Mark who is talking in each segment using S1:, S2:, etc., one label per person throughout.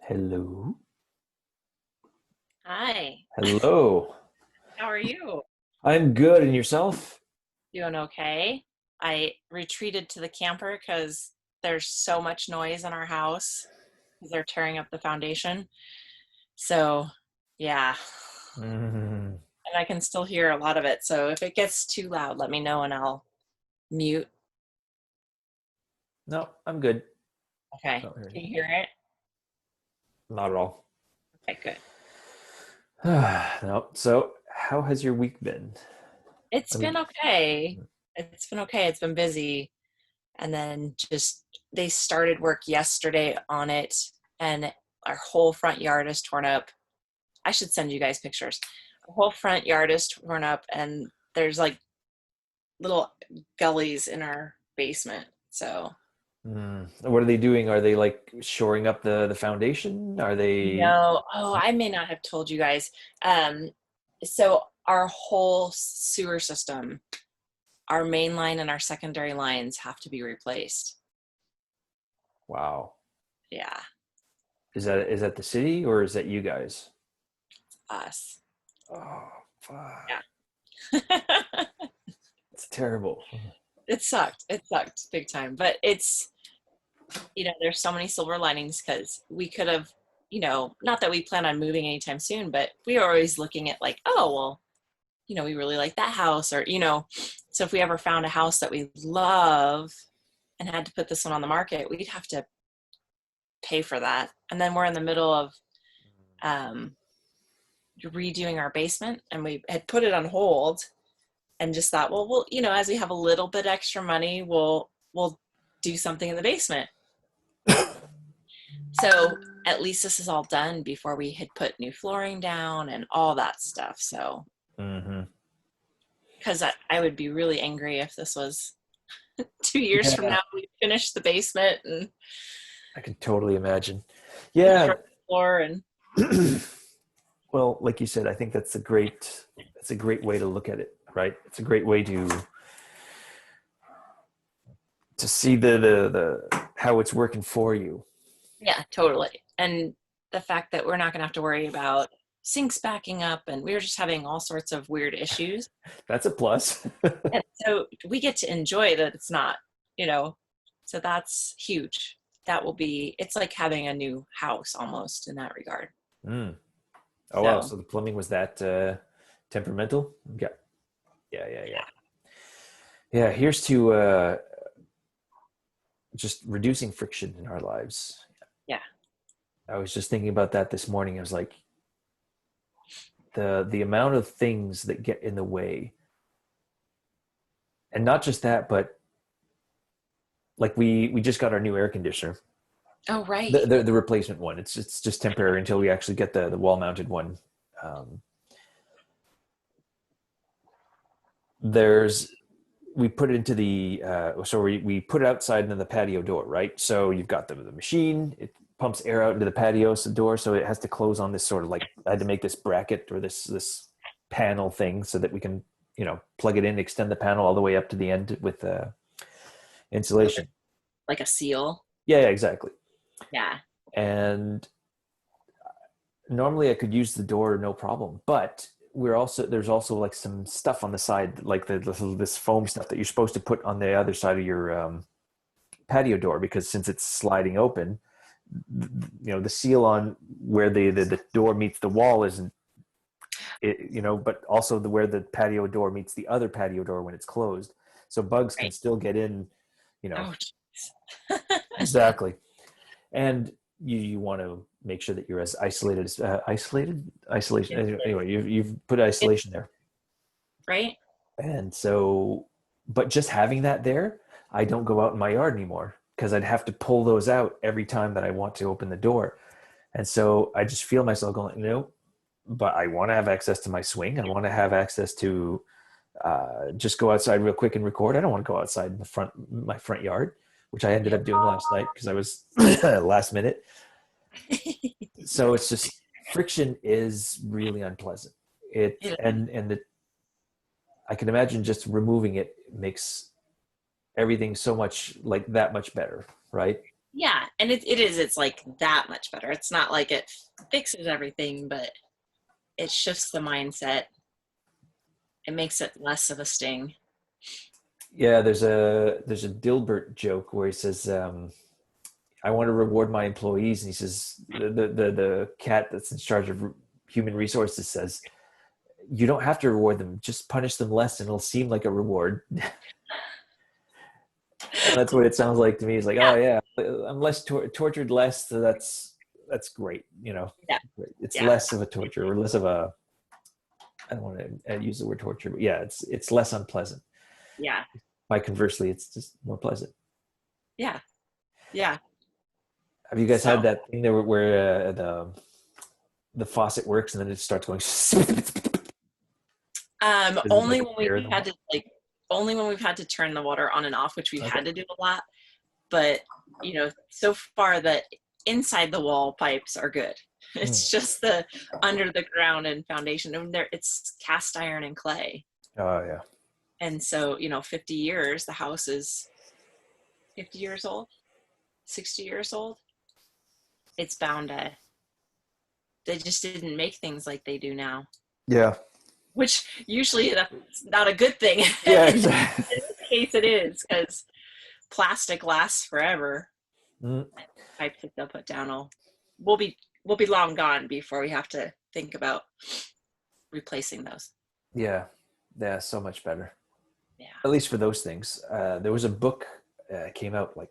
S1: Hello.
S2: Hi,
S1: Hello.
S2: how are you?
S1: I'm good. And yourself?
S2: Doing okay? I retreated to the camper because there's so much noise in our house because they're tearing up the foundation. So, yeah,
S1: Mm,
S2: and I can still hear a lot of it. So, if it gets too loud, let me know and I'll mute.
S1: no, I'm good.
S2: Okay,
S1: Not
S2: can
S1: really.
S2: you hear it?
S1: Not at all.
S2: Okay, good.
S1: No. So, how has your week been?
S2: It's
S1: I mean,
S2: been okay. It's been okay. It's been busy. And then just they started work yesterday on it, and our whole front yard is torn up. I should send you guys pictures. The whole front yard is torn up, and there's like little gullies in our basement. So
S1: what are they doing? Are they like shoring up the foundation? Are they?
S2: no, oh, I may not have told you guys. Um, so our whole sewer system, our main line and our secondary lines have to be replaced.
S1: Wow.
S2: Yeah,
S1: Is that the city or is that you guys?
S2: us.
S1: Oh, fuck.
S2: Yeah.
S1: It's terrible.
S2: It sucked. It sucked big time. But there's so many silver linings because we could have, not that we plan on moving anytime soon, but we are always looking at like, oh, well, we really like that house or. So if we ever found a house that we love and had to put this one on the market, we'd have to pay for that. And then we're in the middle of um, redoing our basement and we had put it on hold and just thought, well, as we have a little bit extra money, we'll do something in the basement. So at least this is all done before we had put new flooring down and all that stuff. So,
S1: Mm-hmm.
S2: because I would be really angry if this was 2 years from
S1: Yeah,
S2: now, we finished the basement and
S1: I can totally imagine.
S2: the
S1: Yeah.
S2: first floor. And
S1: Well, like you said, I think that's a great way to look at it, right? It's a great way to see the how it's working for you.
S2: yeah, totally. And the fact that we're not going to have to worry about sinks backing up and we were just having all sorts of weird issues.
S1: That's a plus.
S2: And so we get to enjoy that it's not, you know, so that's huge. It's like having a new house almost in that regard.
S1: Mm. Oh wow,
S2: So,
S1: so the plumbing was that temperamental? Yeah. Yeah, yeah, yeah.
S2: yeah,
S1: Yeah, here's to just reducing friction in our lives.
S2: yeah,
S1: I was just thinking about that this morning. I was like, the amount of things that get in the way. And not just that, but like we just got our new air conditioner.
S2: oh,
S1: The
S2: right.
S1: the, the replacement one. It's just temporary until we actually get the wall mounted one. Um, there's we put it into the so we put it outside into the patio door, right? So you've got the machine, it pumps air out into the patio door, so it has to close on this sort of like I had to make this bracket or this panel thing so that we can plug it in, extend the panel all the way up to the end with insulation.
S2: Like a seal.
S1: Yeah, yeah, exactly.
S2: Yeah.
S1: And normally I could use the door no problem, but there's also like some stuff on the side like this foam stuff that you're supposed to put on the other side of your patio door, because since it's sliding open, the seal on where the door meets the wall isn't but also where the patio door meets the other patio door when it's closed, so bugs can
S2: Right.
S1: still get in you know
S2: Oh, jeez.
S1: exactly. And you want to make sure that you're as isolated as isolation anyway, you've put isolation there.
S2: Right.
S1: And so, but just having that there, I don't go out in my yard anymore because I'd have to pull those out every time that I want to open the door. And so I just feel myself going, no, but I want to have access to my swing. I want to have access to just go outside real quick and record. I don't want to go outside in my front yard, which I ended up doing last night because I was last minute. So it's just friction is really unpleasant. It
S2: It-
S1: and the, I can imagine just removing it makes everything so much like that much better, right?
S2: Yeah, and it's like that much better. It's not like it fixes everything, but it shifts the mindset. It makes it less of a sting.
S1: Yeah, there's a Dilbert joke where he says, I want to reward my employees, and he says the cat that's in charge of human resources says, you don't have to reward them, just punish them less and it'll seem like a reward. And that's what it sounds like to me. It's like,
S2: Yeah,
S1: oh yeah, I'm less tortured less, so that's great,
S2: yeah,
S1: it's
S2: yeah,
S1: less of a torture, or less of a, I don't want to use the word torture, but yeah, it's less unpleasant.
S2: yeah,
S1: By conversely, it's just more pleasant.
S2: yeah, yeah.
S1: Have you guys had
S2: So,
S1: that thing there where the faucet works and then it starts going because it's like
S2: only
S1: a
S2: when
S1: tear in
S2: we've
S1: the
S2: had
S1: wall?
S2: to only when we've had to turn the water on and off, which we've
S1: Okay.
S2: had to do a lot. But so far the inside the wall pipes are good.
S1: Mm.
S2: It's just the under the ground and foundation, and there it's cast iron and clay.
S1: Oh yeah.
S2: And so 50 years, the house is 50 years old, 60 years old. It's bound to, they just didn't make things like they do now,
S1: Yeah.
S2: which usually that's not a good thing.
S1: Yeah,
S2: In
S1: exactly.
S2: this case it is, because plastic lasts forever.
S1: Mm.
S2: Pipes that they'll put down will be long gone before we have to think about replacing those.
S1: Yeah. Yeah, so much better.
S2: Yeah.
S1: At least for those things. There was a book came out like,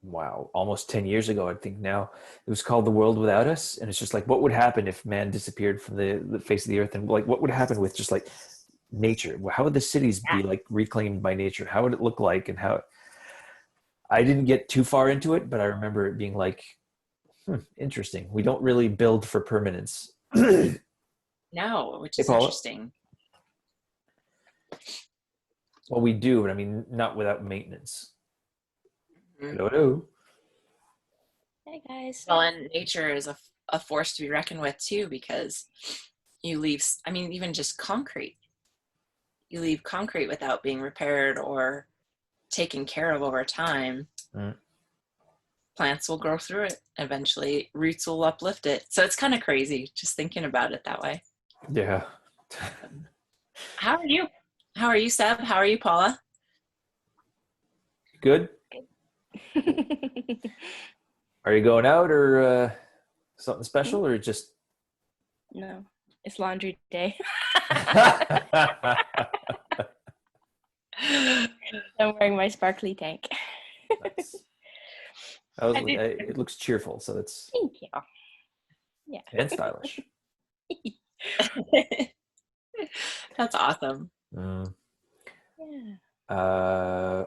S1: wow, almost 10 years ago, I think now. It was called The World Without Us. And it's just like, what would happen if man disappeared from the face of the earth? And like, what would happen with just like nature? How would the cities
S2: Yeah.
S1: be like reclaimed by nature? How would it look like? And how, I didn't get too far into it, but I remember it being like, interesting. We don't really build for permanence. Hey,
S2: No, which is
S1: Paula.
S2: interesting.
S1: Well, we do, but I mean, not without maintenance.
S2: Mhm.
S1: Hello, hello.
S3: Hey guys.
S2: Well, and nature is a force to be reckoned with too, because you leave, I mean, even just concrete, you leave concrete without being repaired or taken care of over time.
S1: Mm.
S2: Plants will grow through it eventually, roots will uplift it. So it's kind of crazy just thinking about it that way.
S1: Yeah.
S2: How are you? How are you, Seb? How are you, Paula?
S1: Good. Are you going out or something special or just?
S3: No, it's laundry day. I'm wearing my sparkly tank.
S1: Nice.
S3: I did.
S1: It looks cheerful, so it's
S3: Thank you. Yeah.
S1: and stylish.
S2: That's awesome.
S1: Mm.
S3: Yeah.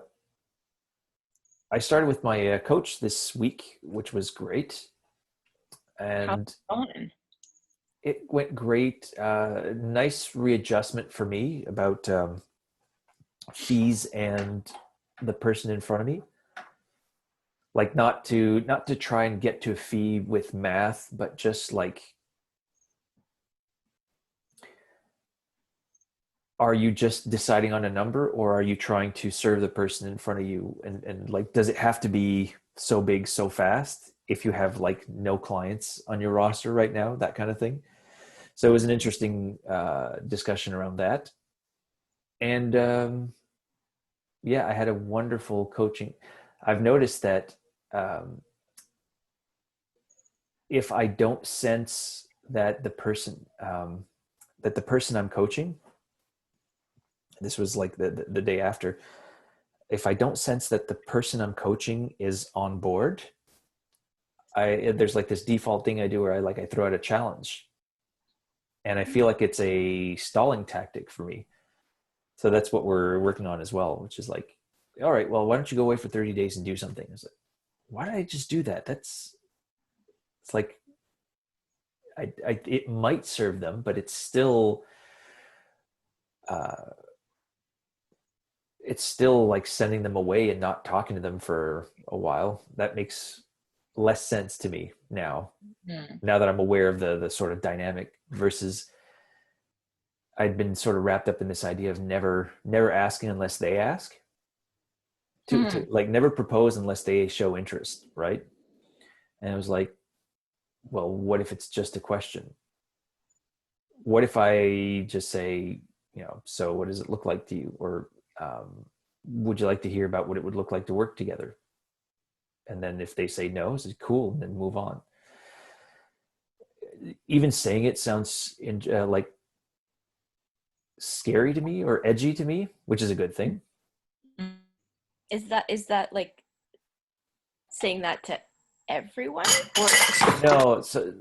S1: I started with my coach this week, which was great, and
S2: How's it going?
S1: it went great. Nice readjustment for me about fees and the person in front of me. Like not to try and get to a fee with math, but just like, are you just deciding on a number, or are you trying to serve the person in front of you? And like, does it have to be so big so fast if you have like no clients on your roster right now, that kind of thing? So it was an interesting discussion around that. And yeah, I had a wonderful coaching. I've noticed that um, if I don't sense that the person I'm coaching, this was like the day after, if I don't sense that the person I'm coaching is on board, there's like this default thing I do where I throw out a challenge, and I feel like it's a stalling tactic for me. So that's what we're working on as well, which is like, all right, well, why don't you go away for 30 days and do something? It's like, why did I just do that? It's like, it might serve them, but uh, it's still like sending them away and not talking to them for a while. That makes less sense to me now.
S2: Hmm.
S1: Now that I'm aware of the sort of dynamic, versus I'd been sort of wrapped up in this idea of never asking unless they ask. To
S2: Hmm.
S1: like never propose unless they show interest, right? And I was like, well, what if it's just a question? What if I just say, so what does it look like to you? Or would you like to hear about what it would look like to work together? And then if they say no, it's cool, and then move on. Even saying it sounds like scary to me or edgy to me, which is a good thing.
S3: Is that like saying that to everyone? Or
S1: No, so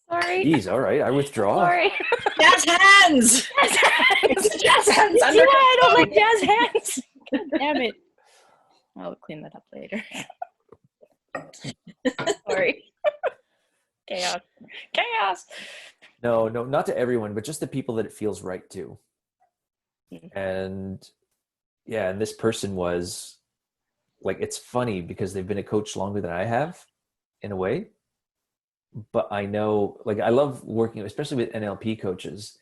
S3: sorry.
S1: geez, all right, I withdraw.
S3: Sorry.
S2: Jazz hands.
S3: Jazz hands.
S2: Jazz hands.
S3: You see why I don't like jazz hands? God damn it. I'll clean that up later. Sorry. Chaos. Chaos.
S1: No, not to everyone, but just the people that it feels right to. And yeah, and this person was like, it's funny because they've been a coach longer than I have in a way. But I know, like, I love working, especially with NLP coaches.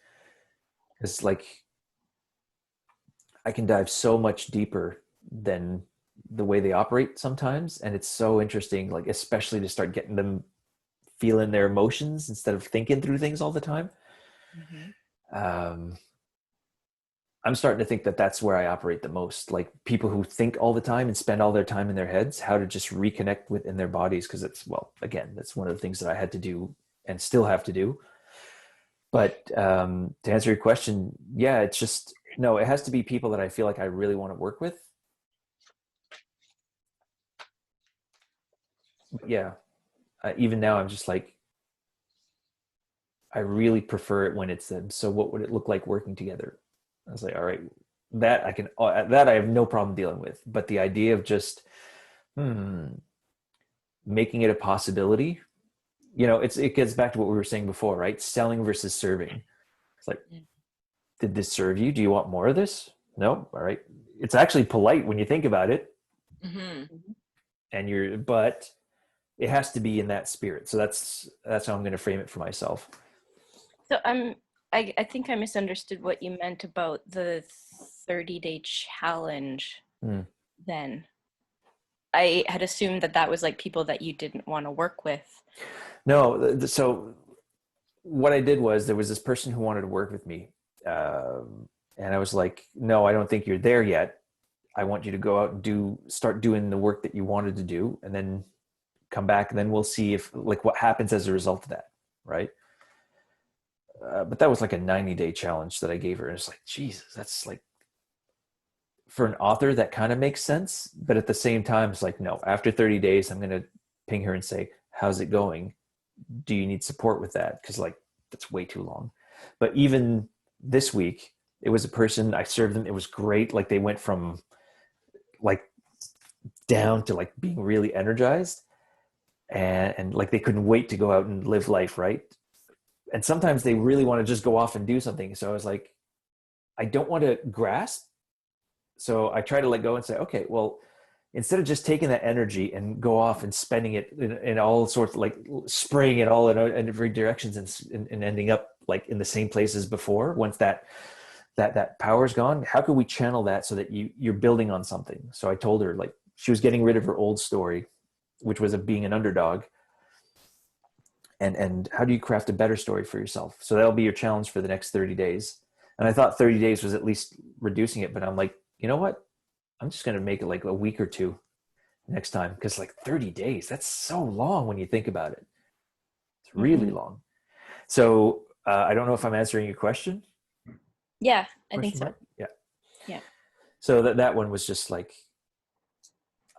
S1: It's like, I can dive so much deeper than the way they operate sometimes. And it's so interesting, like, especially to start getting them feeling their emotions instead of thinking through things all the time. I'm starting to think that that's where I operate the most. Like, people who think all the time and spend all their time in their heads, how to just reconnect within their bodies. Cause it's, well, again, that's one of the things that I had to do and still have to do. But to answer your question, yeah, it's just, no, it has to be people that I feel like I really want to work with. But yeah, even now I'm just like, I really prefer it when it's them. So what would it look like working together? I was like, all right, that I have no problem dealing with. But the idea of just making it a possibility, it gets back to what we were saying before, right? Selling versus serving. It's like, did this serve you? Do you want more of this? No. All right. It's actually polite when you think about it. But it has to be in that spirit. So that's how I'm going to frame it for myself.
S3: So I think I misunderstood what you meant about the 30-day challenge. Then I had assumed that was like people that you didn't want to work with.
S1: No. So what I did was, there was this person who wanted to work with me. And I was like, no, I don't think you're there yet. I want you to go out and start doing the work that you wanted to do, and then come back, and then we'll see if, like, what happens as a result of that. Right. But that was like a 90-day challenge that I gave her. And it's like, Jesus, that's like, for an author, that kind of makes sense. But at the same time, it's like, no, after 30 days, I'm going to ping her and say, how's it going? Do you need support with that? Because, like, that's way too long. But even this week, it was a person, I served them. It was great. Like, they went from like down to like being really energized, and like they couldn't wait to go out and live life. Right. And sometimes they really want to just go off and do something. So I was like, I don't want to grasp. So I try to let go and say, okay, well, instead of just taking that energy and go off and spending it in all sorts, like spraying it all in every directions, and ending up like in the same place as before, once that power's gone, how can we channel that so that you're building on something? So I told her, like, she was getting rid of her old story, which was of being an underdog. And how do you craft a better story for yourself? So that'll be your challenge for the next 30 days. And I thought 30 days was at least reducing it, but I'm like, you know what? I'm just going to make it like a week or two next time. Cause like 30 days, that's so long when you think about it. It's really long. So I don't know if I'm answering your question.
S3: Yeah, I think so.
S1: Yeah. So that one was just like,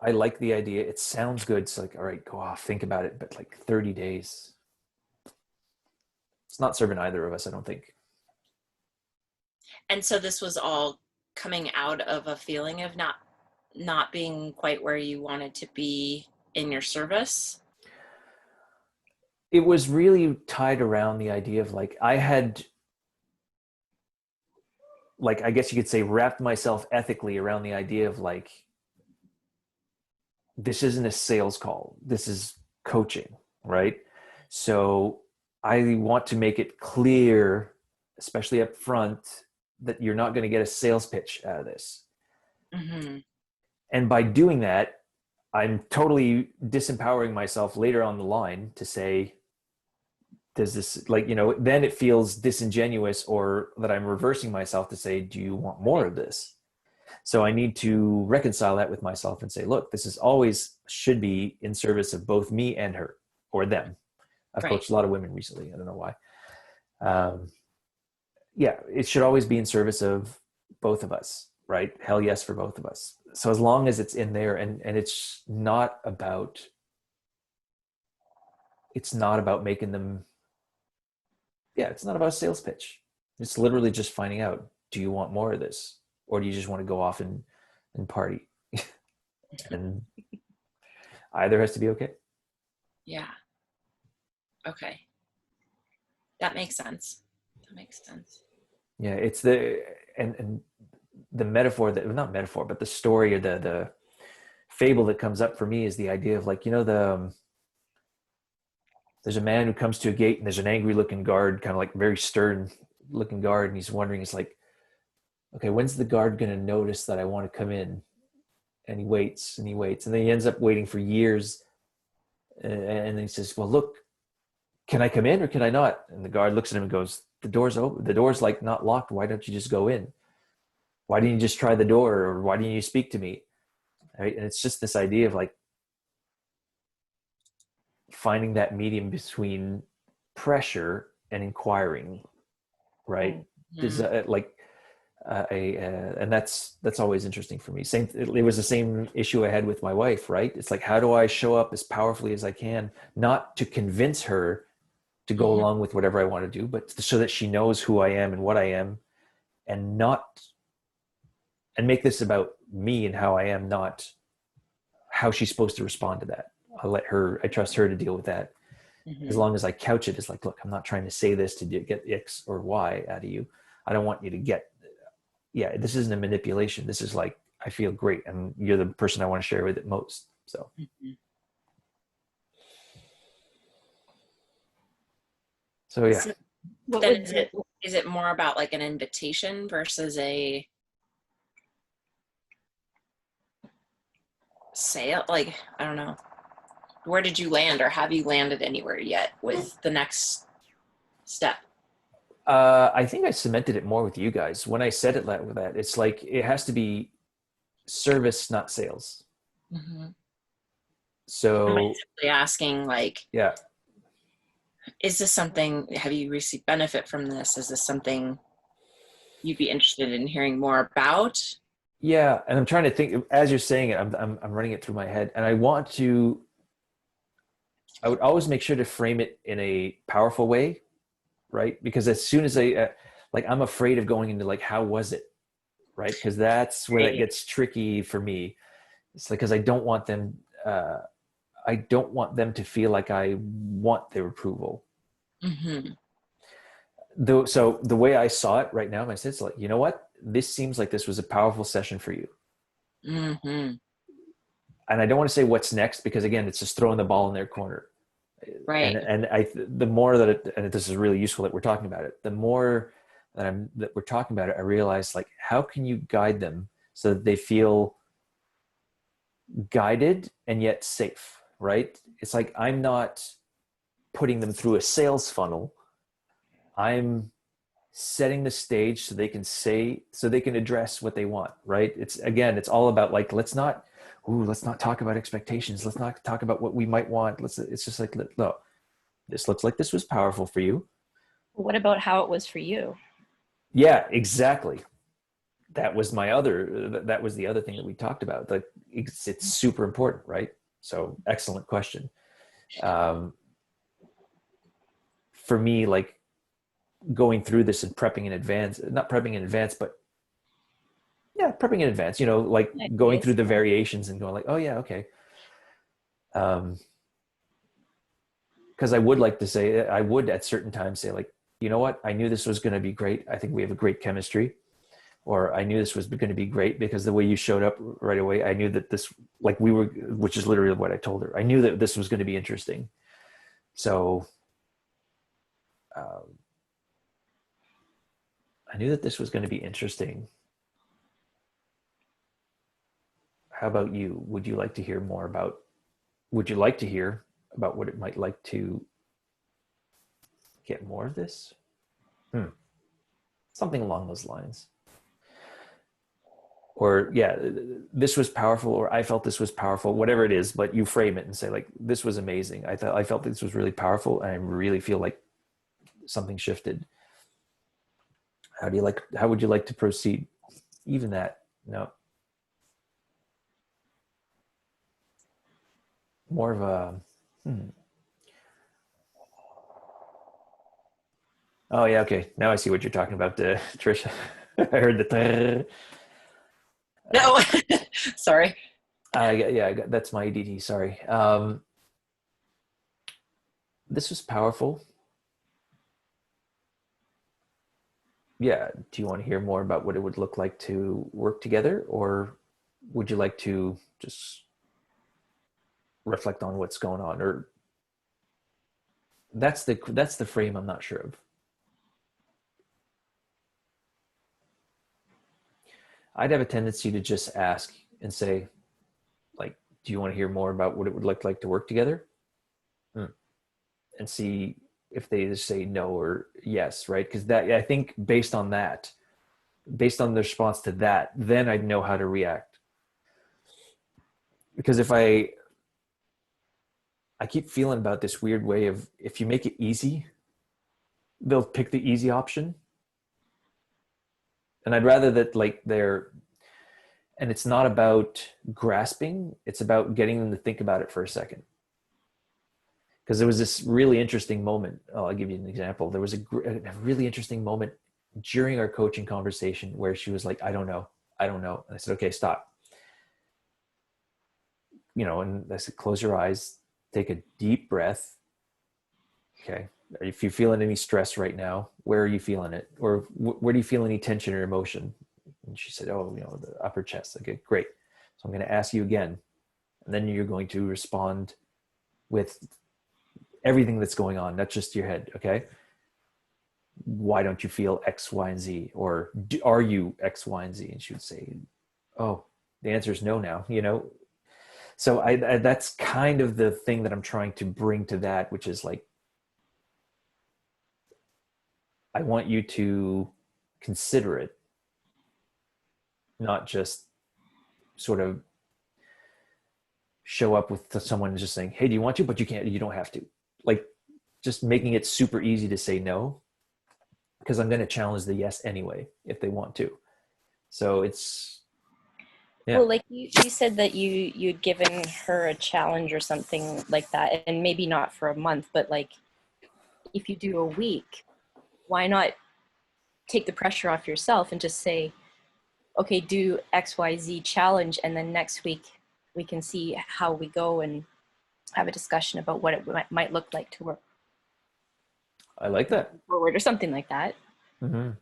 S1: I like the idea. It sounds good. It's like, all right, go off, think about it. But like 30 days, it's not serving either of us, I don't think.
S2: And so this was all coming out of a feeling of not being quite where you wanted to be in your service.
S1: It was really tied around the idea of like, I had, like, I guess you could say, wrapped myself ethically around the idea of like, this isn't a sales call. This is coaching, right? So I want to make it clear, especially up front, that you're not going to get a sales pitch out of this. And by doing that, I'm totally disempowering myself later on the line to say, does this, like, then it feels disingenuous, or that I'm reversing myself to say, do you want more of this? So I need to reconcile that with myself and say, look, this is always should be in service of both me and her, or them. I've
S2: Right.
S1: coached a lot of women recently. I don't know why. Yeah, it should always be in service of both of us, right? Hell yes, for both of us. So as long as it's in there, and it's not about making them, yeah, it's not about a sales pitch. It's literally just finding out, do you want more of this? Or do you just want to go off and party? And either has to be okay.
S2: Yeah. Okay. That makes sense. That makes sense.
S1: Yeah, it's and the metaphor, that not metaphor, but the story, or the fable that comes up for me is the idea of, like, there's a man who comes to a gate, and there's an angry looking guard, kind of like very stern looking guard, and he's wondering, he's like, okay, when's the guard going to notice that I want to come in? And he waits and he waits, and then he ends up waiting for years, and then he says, well, look, can I come in or can I not? And the guard looks at him and goes, the door's open, the door's like not locked, why don't you just go in? Why didn't you just try the door? Or why didn't you speak to me? Right? And it's just this idea of, like, finding that medium between pressure and inquiring, right?
S2: Mm-hmm.
S1: And that's always interesting for me. It was the same issue I had with my wife, right? It's like, how do I show up as powerfully as I can, not to convince her to go
S2: Mm-hmm.
S1: along with whatever I want to do, but so that she knows who I am and what I am, and make this about me and how I am, not how she's supposed to respond to that. I trust her to deal with that.
S2: Mm-hmm.
S1: As long as I couch it as, like, look, I'm not trying to say this to get X or Y out of you. I don't want you to get, yeah, this isn't a manipulation. This is like, I feel great, and you're the person I want to share with it most. So,
S2: Mm-hmm.
S1: so yeah.
S2: So
S3: What
S2: then
S3: would
S2: is it more about like an invitation versus a sale? Like, I don't know. Where did you land, or have you landed anywhere yet with the next step?
S1: I think I cemented it more with you guys when I said it with that. It's like, it has to be service, not sales.
S2: Mm-hmm.
S1: So
S2: Simply asking, like,
S1: yeah,
S2: is this something, have you received benefit from this? Is this something you'd be interested in hearing more about?
S1: yeah. And I'm trying to think as you're saying it. I'm running it through my head, and I would always make sure to frame it in a powerful way, right? Because as soon as I'm afraid of going into, like, how was it, right? Because that's where that
S2: Right.
S1: gets tricky for me. It's like, because I don't want them to feel like I want their approval.
S2: Mm-hmm.
S1: Though, so the way I saw it right now, my sense, like, you know what? This seems like this was a powerful session for you.
S2: Mm-hmm.
S1: And I don't want to say what's next, because again, it's just throwing the ball in their corner.
S2: Right.
S1: The more that and this is really useful that we're talking about it, the more that we're talking about it, I realize, like, how can you guide them so that they feel guided and yet safe, right? It's like, I'm not putting them through a sales funnel. I'm setting the stage so they can address what they want, right? It's all about, like, let's not talk about expectations. Let's not talk about what we might want. It's just like, look, this looks like this was powerful for you.
S3: what about how it was for you?
S1: Yeah, exactly. That was the other thing that we talked about. Like, it's super important, right? So, excellent question. For me, like, going through this and prepping in advance, not prepping in advance, but yeah, prepping in advance, like going
S3: Ideas.
S1: through the variations and going, like, oh yeah, okay. Because I would like to say, I would at certain times say, like, you know what, I knew this was going to be great. I think we have a great chemistry. Or I knew this was going to be great because the way you showed up right away, I knew that this, like, which is literally what I told her. I knew that this was going to be interesting. So I knew that this was going to be interesting. how about you? Would you like to hear about what it might like to get more of this? Something along those lines. Or yeah, this was powerful, or I felt this was powerful, whatever it is, but you frame it and say like, this was amazing. I felt this was really powerful, and I really feel like something shifted. How would you like to proceed? Even that, no. More of a, oh yeah, okay. Now I see what you're talking about, Trisha. I heard the.
S2: No, sorry.
S1: That's my ADD. Sorry. This was powerful. Yeah. Do you want to hear more about what it would look like to work together, or would you like to just reflect on what's going on? Or that's the frame I'm not sure of. I'd have a tendency to just ask and say, like, do you want to hear more about what it would look like to work together? And see if they just say no or yes, right? Because that, I think based on the response to that, then I'd know how to react. Because if I keep feeling about this weird way of, if you make it easy, they'll pick the easy option. And I'd rather that and it's not about grasping, it's about getting them to think about it for a second. Because there was this really interesting moment. Oh, I'll give you an example. There was a really interesting moment during our coaching conversation where she was like, I don't know. And I said, okay, stop. And I said, close your eyes, take a deep breath. Okay. If you're feeling any stress right now, where are you feeling it? Or where do you feel any tension or emotion? And she said, oh, the upper chest. Okay, great. So I'm going to ask you again. And then you're going to respond with everything that's going on, not just your head. Okay. Why don't you feel X, Y, and Z? Or are you X, Y, and Z? And she would say, oh, the answer is no now, So I that's kind of the thing that I'm trying to bring to that, which is like, I want you to consider it, not just sort of show up with someone just saying, hey, do you want to? But you don't have to. Like, just making it super easy to say no, because I'm going to challenge the yes anyway if they want to. So it's, yeah.
S3: Well, like you said that you'd given her a challenge or something like that, and maybe not for a month, but like if you do a week, why not take the pressure off yourself and just say, okay, do XYZ challenge, and then next week we can see how we go and have a discussion about what it might look like to work
S1: I like that.
S3: forward or something like that.
S1: Mm-hmm.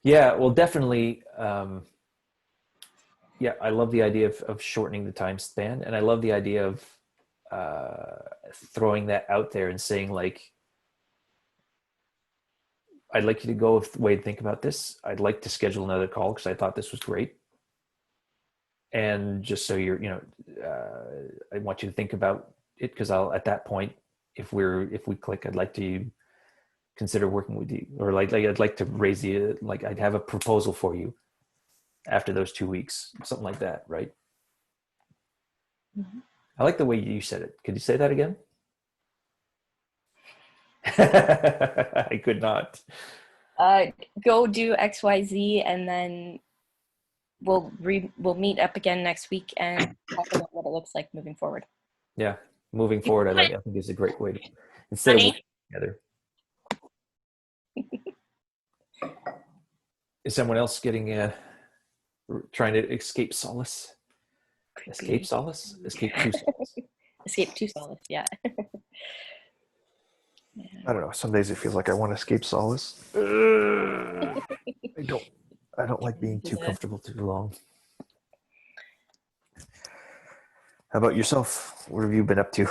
S1: Yeah, well, definitely. Yeah, I love the idea of shortening the time span, and I love the idea of throwing that out there and saying like, I'd like you to go with the way to think about this. I'd like to schedule another call because I thought this was great. And just so I want you to think about it, because at that point, if we click, I'd like to consider working with you, or like I'd like to raise I'd have a proposal for you after those 2 weeks, something like that, right?
S3: Mm-hmm.
S1: I like the way you said it. Could you say that again? I could not.
S3: Go do XYZ, and then we'll meet up again next week and talk about what it looks like moving forward.
S1: Yeah, moving forward, I think is a great way to, instead of
S2: Honey?
S1: working together. Is someone else trying to escape solace? Escape solace? Escape to solace?
S3: Escape to solace, yeah.
S1: I don't know. Some days it feels like I want to escape solace. I don't like being too comfortable too long. How about yourself? What have you been up to?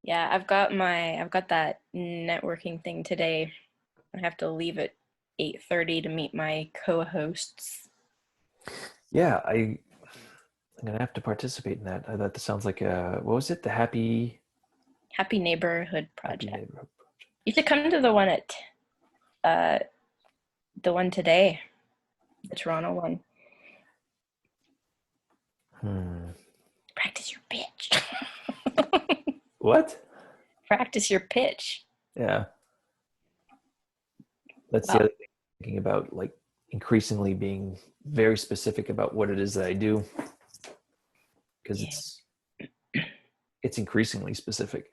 S3: Yeah, I've got that networking thing today. I have to leave at 8:30 to meet my co-hosts.
S1: Yeah, I'm gonna have to participate in that. That sounds like what was it? The
S3: Happy Neighborhood
S1: Happy
S3: Project.
S1: Neighborhood.
S3: You should come to uh, the one today, the Toronto one. Practice your pitch.
S1: What?
S3: Practice your pitch.
S1: Yeah, that's the
S3: Well,
S1: other thing. Thinking about like increasingly being very specific about what it is that I do, because
S3: yeah.
S1: it's increasingly specific.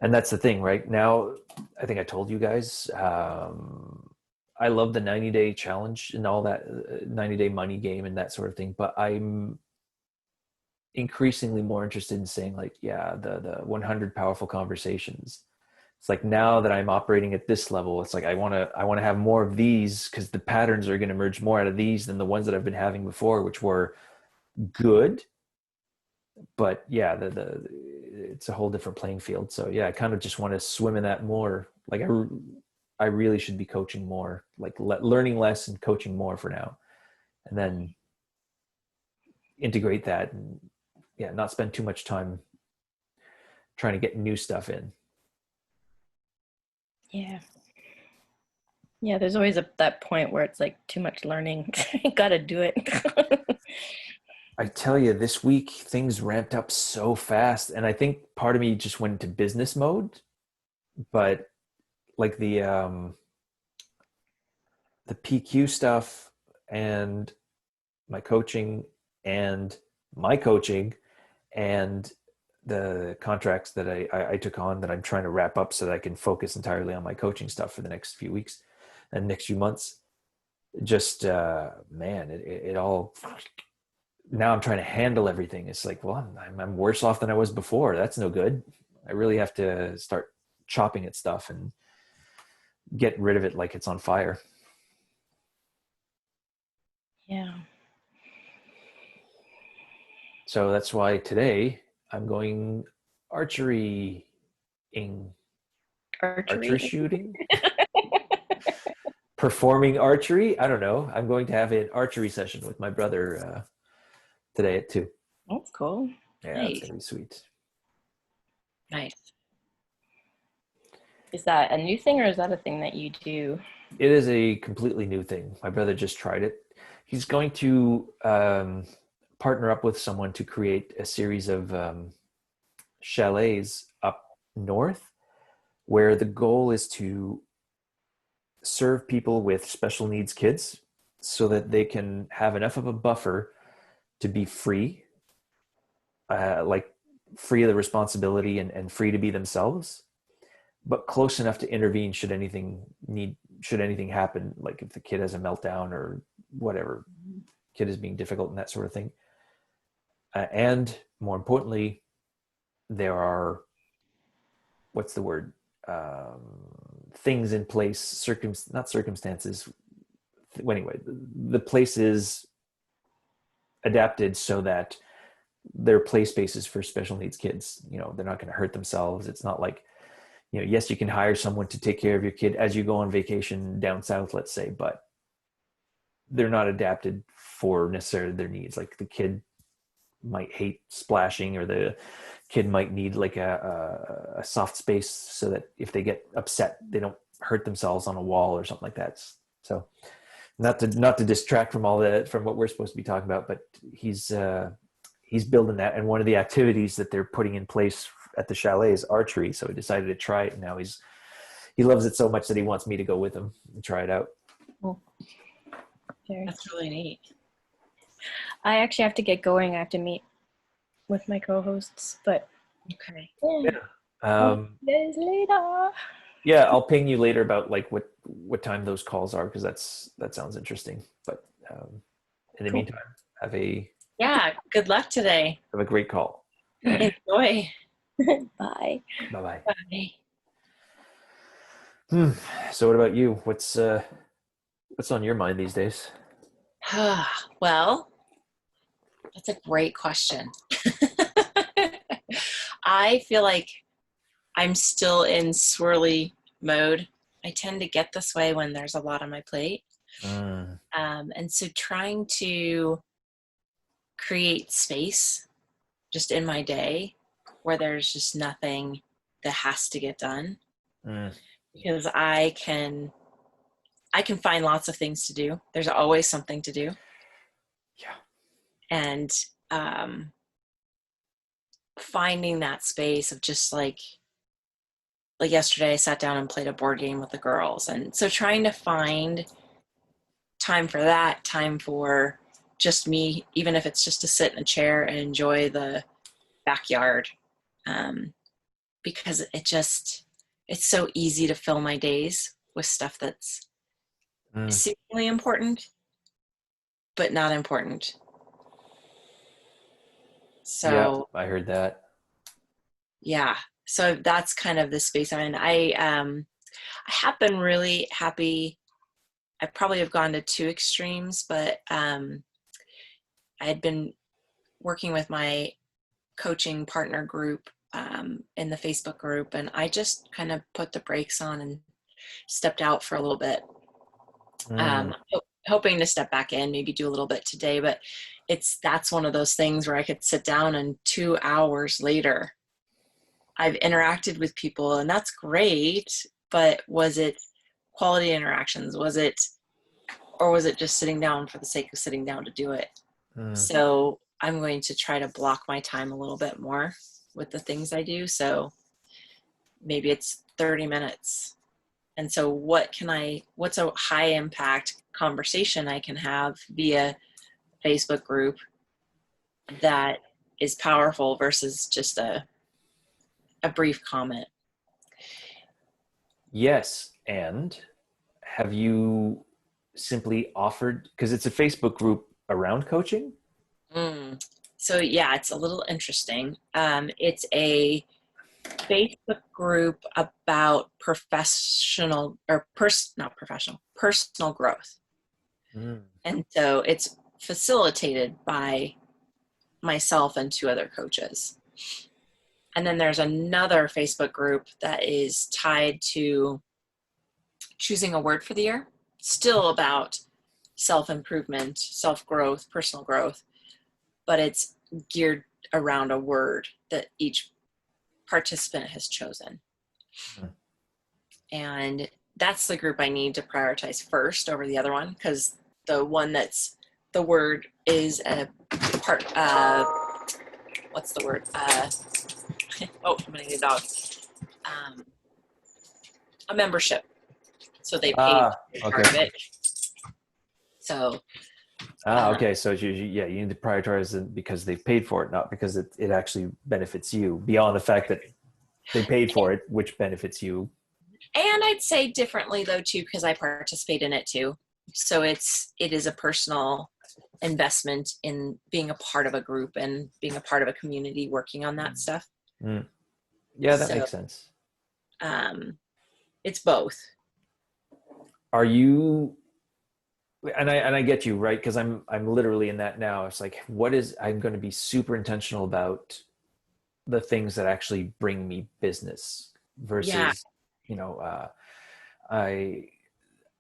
S1: And that's the thing, right? Now, I think I told you guys, I love the 90-day challenge and all that 90-day money game and that sort of thing. But I'm increasingly more interested in saying like, yeah, the 100 powerful conversations. It's like now that I'm operating at this level, it's like I want to have more of these because the patterns are going to emerge more out of these than the ones that I've been having before, which were good. But yeah, it's a whole different playing field. So yeah, I kind of just want to swim in that more. Like I really should be coaching more, like learning less and coaching more for now, and then integrate that and yeah, not spend too much time trying to get new stuff in.
S3: Yeah. Yeah, there's always that point where it's like too much learning. Gotta do it.
S1: I tell you, this week things ramped up so fast, and I think part of me just went into business mode. But like the PQ stuff and my coaching and my coaching and the contracts that I took on that I'm trying to wrap up so that I can focus entirely on my coaching stuff for the next few weeks and next few months. Just man, it all. Now I'm trying to handle everything. It's like, well, I'm worse off than I was before. That's no good. I really have to start chopping at stuff and get rid of it like it's on fire.
S3: Yeah.
S1: So that's why today I'm going archery archery
S3: Archery.
S1: shooting, performing archery. I don't know. I'm going to have an archery session with my brother today at 2.
S3: That's cool.
S1: Yeah, it's
S2: Nice.
S1: gonna be sweet.
S2: Nice.
S3: Is that a new thing or is that a thing that you do?
S1: It is a completely new thing. My brother just tried it. He's going to partner up with someone to create a series of chalets up north where the goal is to serve people with special needs kids so that they can have enough of a buffer to be free, like free of the responsibility and free to be themselves, but close enough to intervene should anything happen, like if the kid has a meltdown or whatever, kid is being difficult and that sort of thing. And more importantly, there are, what's the word? Things in place, not circumstances. Anyway, the place is adapted so that they're play spaces for special needs kids. You know, they're not going to hurt themselves. It's not like, you know, yes, you can hire someone to take care of your kid as you go on vacation down south, let's say, but they're not adapted for necessarily their needs. Like the kid might hate splashing, or the kid might need like a soft space so that if they get upset, they don't hurt themselves on a wall or something like that. So not to distract from all that, from what we're supposed to be talking about, but he's building that. And one of the activities that they're putting in place at the chalet is archery. So he decided to try it. And now he loves it so much that he wants me to go with him and try it out.
S3: Cool.
S2: That's really neat.
S3: I actually have to get going. I have to meet with my co-hosts, but
S2: Okay.
S1: Yeah.
S3: Days later.
S1: Yeah, I'll ping you later about like what time those calls are, because that sounds interesting. But in the
S3: Cool.
S1: meantime, have a
S2: Good luck today.
S1: great call.
S2: Enjoy.
S3: Bye.
S1: Bye-bye.
S2: Bye.
S1: So what about you? What's on your mind these days?
S2: Well, that's a great question. I feel like I'm still in swirly mode. I tend to get this way when there's a lot on my plate.
S1: Mm.
S2: And so trying to create space just in my day where there's just nothing that has to get done,
S1: Mm.
S2: because I can find lots of things to do. There's always something to do.
S1: Yeah.
S2: And finding that space of just like yesterday I sat down and played a board game with the girls. And so trying to find time for that, time for just me, even if it's just to sit in a chair and enjoy the backyard. Because it's so easy to fill my days with stuff that's seemingly important, but not important.
S1: Yeah,
S2: So
S1: I heard that.
S2: yeah, so that's kind of the space I'm in. I have been really happy. I probably have gone to two extremes, but I had been working with my coaching partner group in the Facebook group, and I just kind of put the brakes on and stepped out for a little bit.
S1: Mm.
S2: Hoping to step back in, maybe do a little bit today, but that's one of those things where I could sit down and 2 hours later I've interacted with people, and that's great, but was it quality interactions? Was it just sitting down for the sake of sitting down to do it?
S1: Mm.
S2: So I'm going to try to block my time a little bit more with the things I do. So maybe it's 30 minutes. And so what's a high impact conversation I can have via Facebook group that is powerful versus just a brief comment?
S1: Yes. And have you simply offered, because it's a Facebook group around coaching?
S2: So yeah, it's a little interesting. It's a Facebook group about professional or not professional, personal growth.
S1: Mm.
S2: And so it's facilitated by myself and two other coaches. And then there's another Facebook group that is tied to choosing a word for the year, still about self-improvement, self-growth, personal growth, but it's geared around a word that each participant has chosen.
S1: Mm.
S2: And that's the group I need to prioritize first over the other one, because the one that's the word is a part, what's the word? Oh, I'm gonna need a dog. A membership. So they paid part of
S1: Okay.
S2: it. So
S1: Okay. So yeah, you need to prioritize it because they've paid for it, not because it actually benefits you beyond the fact that they paid for it, which benefits you.
S2: and I'd say differently though too, because I participate in it too. So it is a personal investment in being a part of a group and being a part of a community working on that stuff.
S1: Mm. Yeah, that
S2: So
S1: makes sense.
S2: it's both.
S1: Are you, and I get you, right? Because I'm literally in that now. It's like, I'm going to be super intentional about the things that actually bring me business
S2: Yeah.
S1: versus, I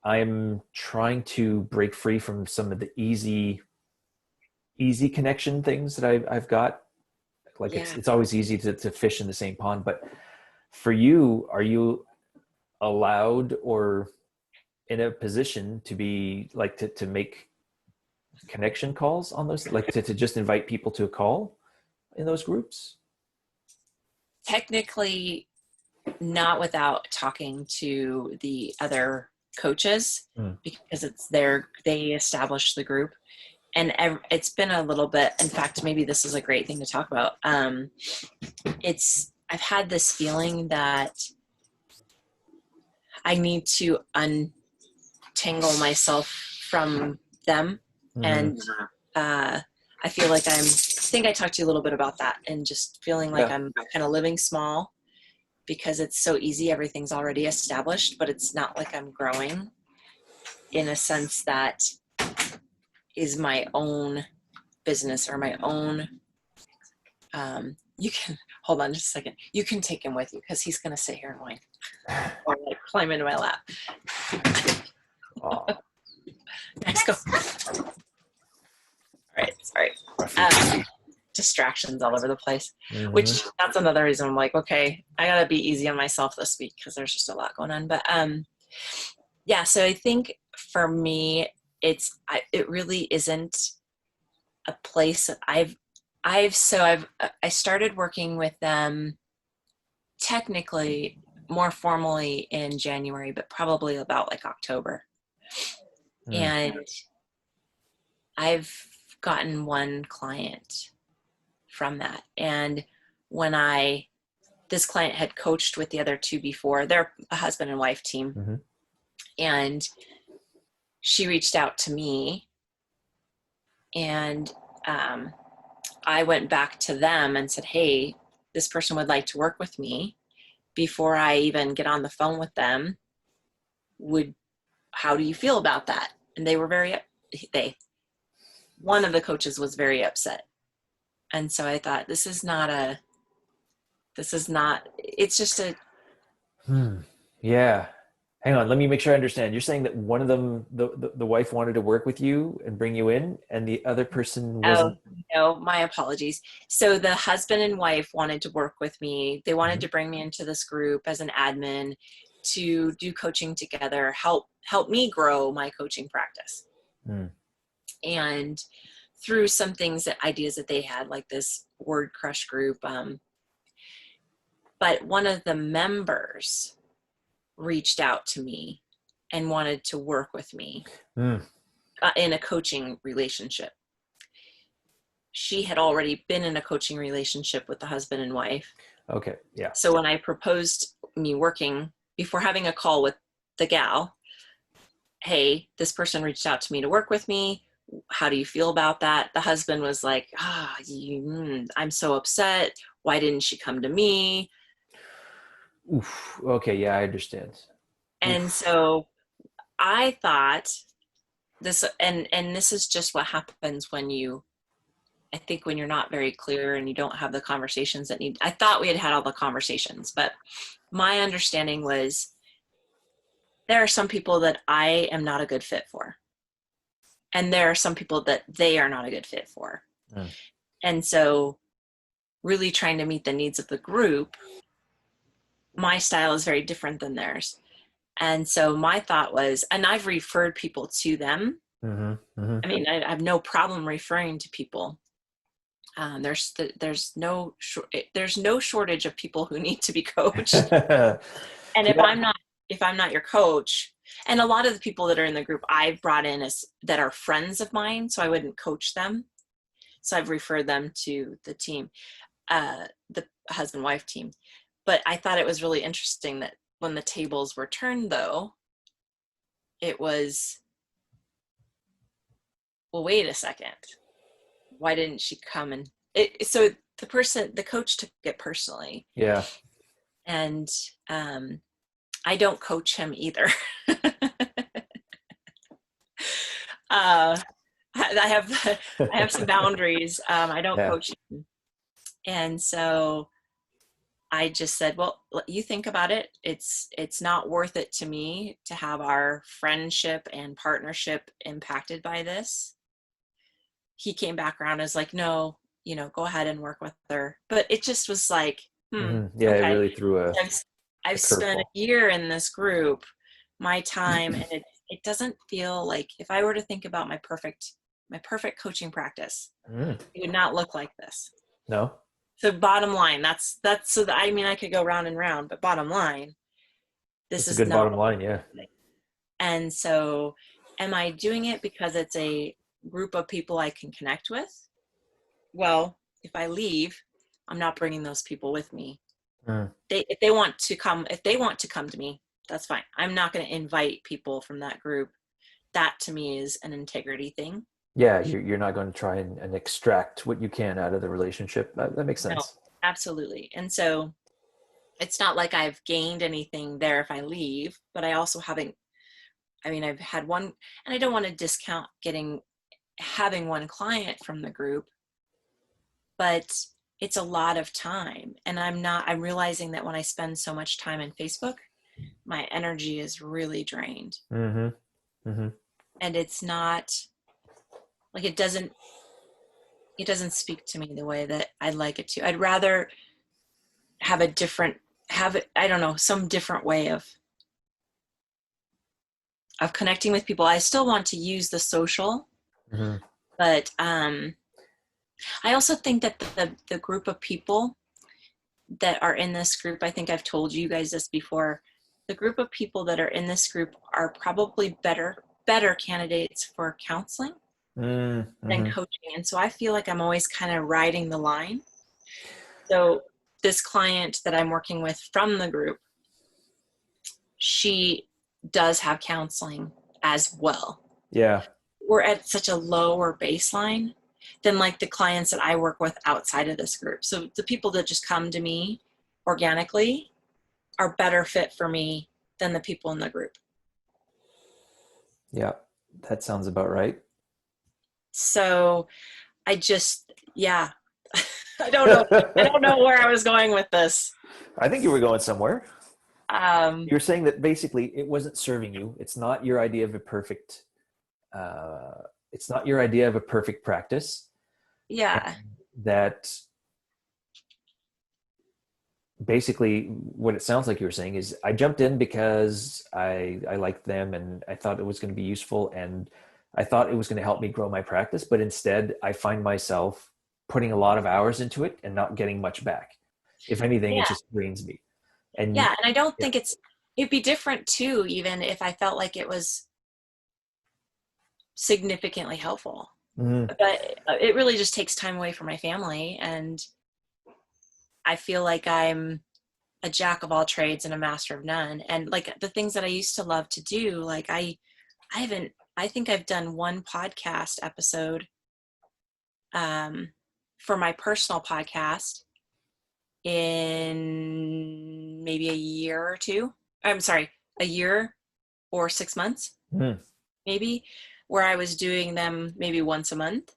S1: I'm trying to break free from some of the easy connection things that I've got. Like
S2: Yeah.
S1: it's always easy to fish in the same pond, but for you, are you allowed or in a position to be like to make connection calls on those, like to just invite people to a call in those groups?
S2: Technically not without talking to the other coaches,
S1: Mm.
S2: because they established the group. And it's been a little bit, in fact, maybe this is a great thing to talk about. I've had this feeling that I need to untangle myself from them.
S1: Mm-hmm.
S2: And I feel like I think I talked to you a little bit about that, and just feeling like
S1: Yeah.
S2: I'm kind of living small because it's so easy. Everything's already established, but it's not like I'm growing in a sense that is my own business or my own you can hold on just a second. You can take him with you because he's going to sit here and whine or like climb into my lap.
S1: Oh,
S2: Let's go. All right. Sorry. Distractions all over the place, which that's another reason I'm like, okay, I got to be easy on myself this week because there's just a lot going on. But yeah, so I think for me, it really isn't a place that I started working with them technically more formally in January, but probably about like October. And I've gotten one client from that. And when this client had coached with the other two before, they're a husband and wife team. And she reached out to me, and I went back to them and said, hey, this person would like to work with me. Before I even get on the phone with them, how do you feel about that? And they were one of the coaches was very upset. And so I thought, it's just a.
S1: Yeah. Hang on. Let me make sure I understand. You're saying that one of them, the wife wanted to work with you and bring you in, and the other person wasn't.
S2: Oh, no, my apologies. So the husband and wife wanted to work with me. They wanted to bring me into this group as an admin to do coaching together, help me grow my coaching practice. And through some ideas that they had, like this word crush group. But one of the members reached out to me and wanted to work with me in a coaching relationship. She had already been in a coaching relationship with the husband and wife.
S1: Okay. Yeah.
S2: So when I proposed me working, before having a call with the gal, hey, this person reached out to me to work with me. How do you feel about that? The husband was like, I'm so upset. Why didn't she come to me?
S1: Oof. Okay. Yeah, I understand.
S2: And so I thought this, and this is just what happens when you're not very clear and you don't have the conversations I thought we had all the conversations, but my understanding was there are some people that I am not a good fit for. And there are some people that they are not a good fit for. And so really trying to meet the needs of the group, my style is very different than theirs. And so my thought was, and I've referred people to them. I mean, I have no problem referring to people. There's no shortage of people who need to be coached. And if I'm not your coach, and a lot of the people that are in the group I've brought in that are friends of mine, so I wouldn't coach them. So I've referred them to the team, the husband-wife team. But I thought it was really interesting that when the tables were turned, though, it was, well, wait a second. Why didn't she come? And so the coach took it personally.
S1: Yeah.
S2: And I don't coach him either. I have some boundaries. I don't coach him. And so I just said, well, you think about it. It's not worth it to me to have our friendship and partnership impacted by this. He came back around and was like, no, go ahead and work with her. But it just was like,
S1: Yeah,
S2: okay.
S1: it really threw
S2: I've spent a year in this group, my time, and it doesn't feel like, if I were to think about my perfect coaching practice, it would not look like this.
S1: No.
S2: So bottom line, I could go round and round, but bottom line, this is a good
S1: bottom line. Yeah.
S2: And so am I doing it because it's a group of people I can connect with? Well, if I leave, I'm not bringing those people with me. If they want to come to me, that's fine. I'm not going to invite people from that group. That to me is an integrity thing.
S1: Yeah, you're not going to try and extract what you can out of the relationship. That makes sense.
S2: No, absolutely. And so it's not like I've gained anything there if I leave, but I also haven't. I mean, I've had one, and I don't want to discount having one client from the group, but it's a lot of time. And I'm realizing that when I spend so much time in Facebook, my energy is really drained.
S1: Mm-hmm. Mm-hmm.
S2: And it's not like, it doesn't speak to me the way that I'd like it to. I'd rather have I don't know, some different way of connecting with people. I still want to use the social,
S1: Mm-hmm.
S2: but I also think that the group of people that are in this group, I think I've told you guys this before, the group of people that are in this group are probably better candidates for counseling than
S1: Mm-hmm.
S2: coaching. And so I feel like I'm always kind of riding the line. So this client that I'm working with from the group, she does have counseling as well.
S1: Yeah.
S2: We're at such a lower baseline than like the clients that I work with outside of this group. So the people that just come to me organically are better fit for me than the people in the group.
S1: Yeah. That sounds about right.
S2: So I just, yeah, I don't know. I don't know where I was going with this.
S1: I think you were going somewhere.
S2: Um,
S1: You're saying that basically it wasn't serving you. It's not your idea of a perfect practice.
S2: yeah,
S1: That basically what it sounds like you were saying is I jumped in because I liked them and I thought it was going to be useful and I thought it was going to help me grow my practice, but instead I find myself putting a lot of hours into it and not getting much back. If anything, it
S2: yeah,
S1: just drains me. And
S2: yeah. And I don't
S1: yeah.
S2: think it'd be different too, even if I felt like it was significantly helpful.
S1: Mm,
S2: But it really just takes time away from my family. And I feel like I'm a jack of all trades and a master of none. And like the things that I used to love to do, like I think I've done one podcast episode for my personal podcast in maybe a year or two. I'm sorry, a year or 6 months,
S1: mm.
S2: maybe, where I was doing them maybe once a month.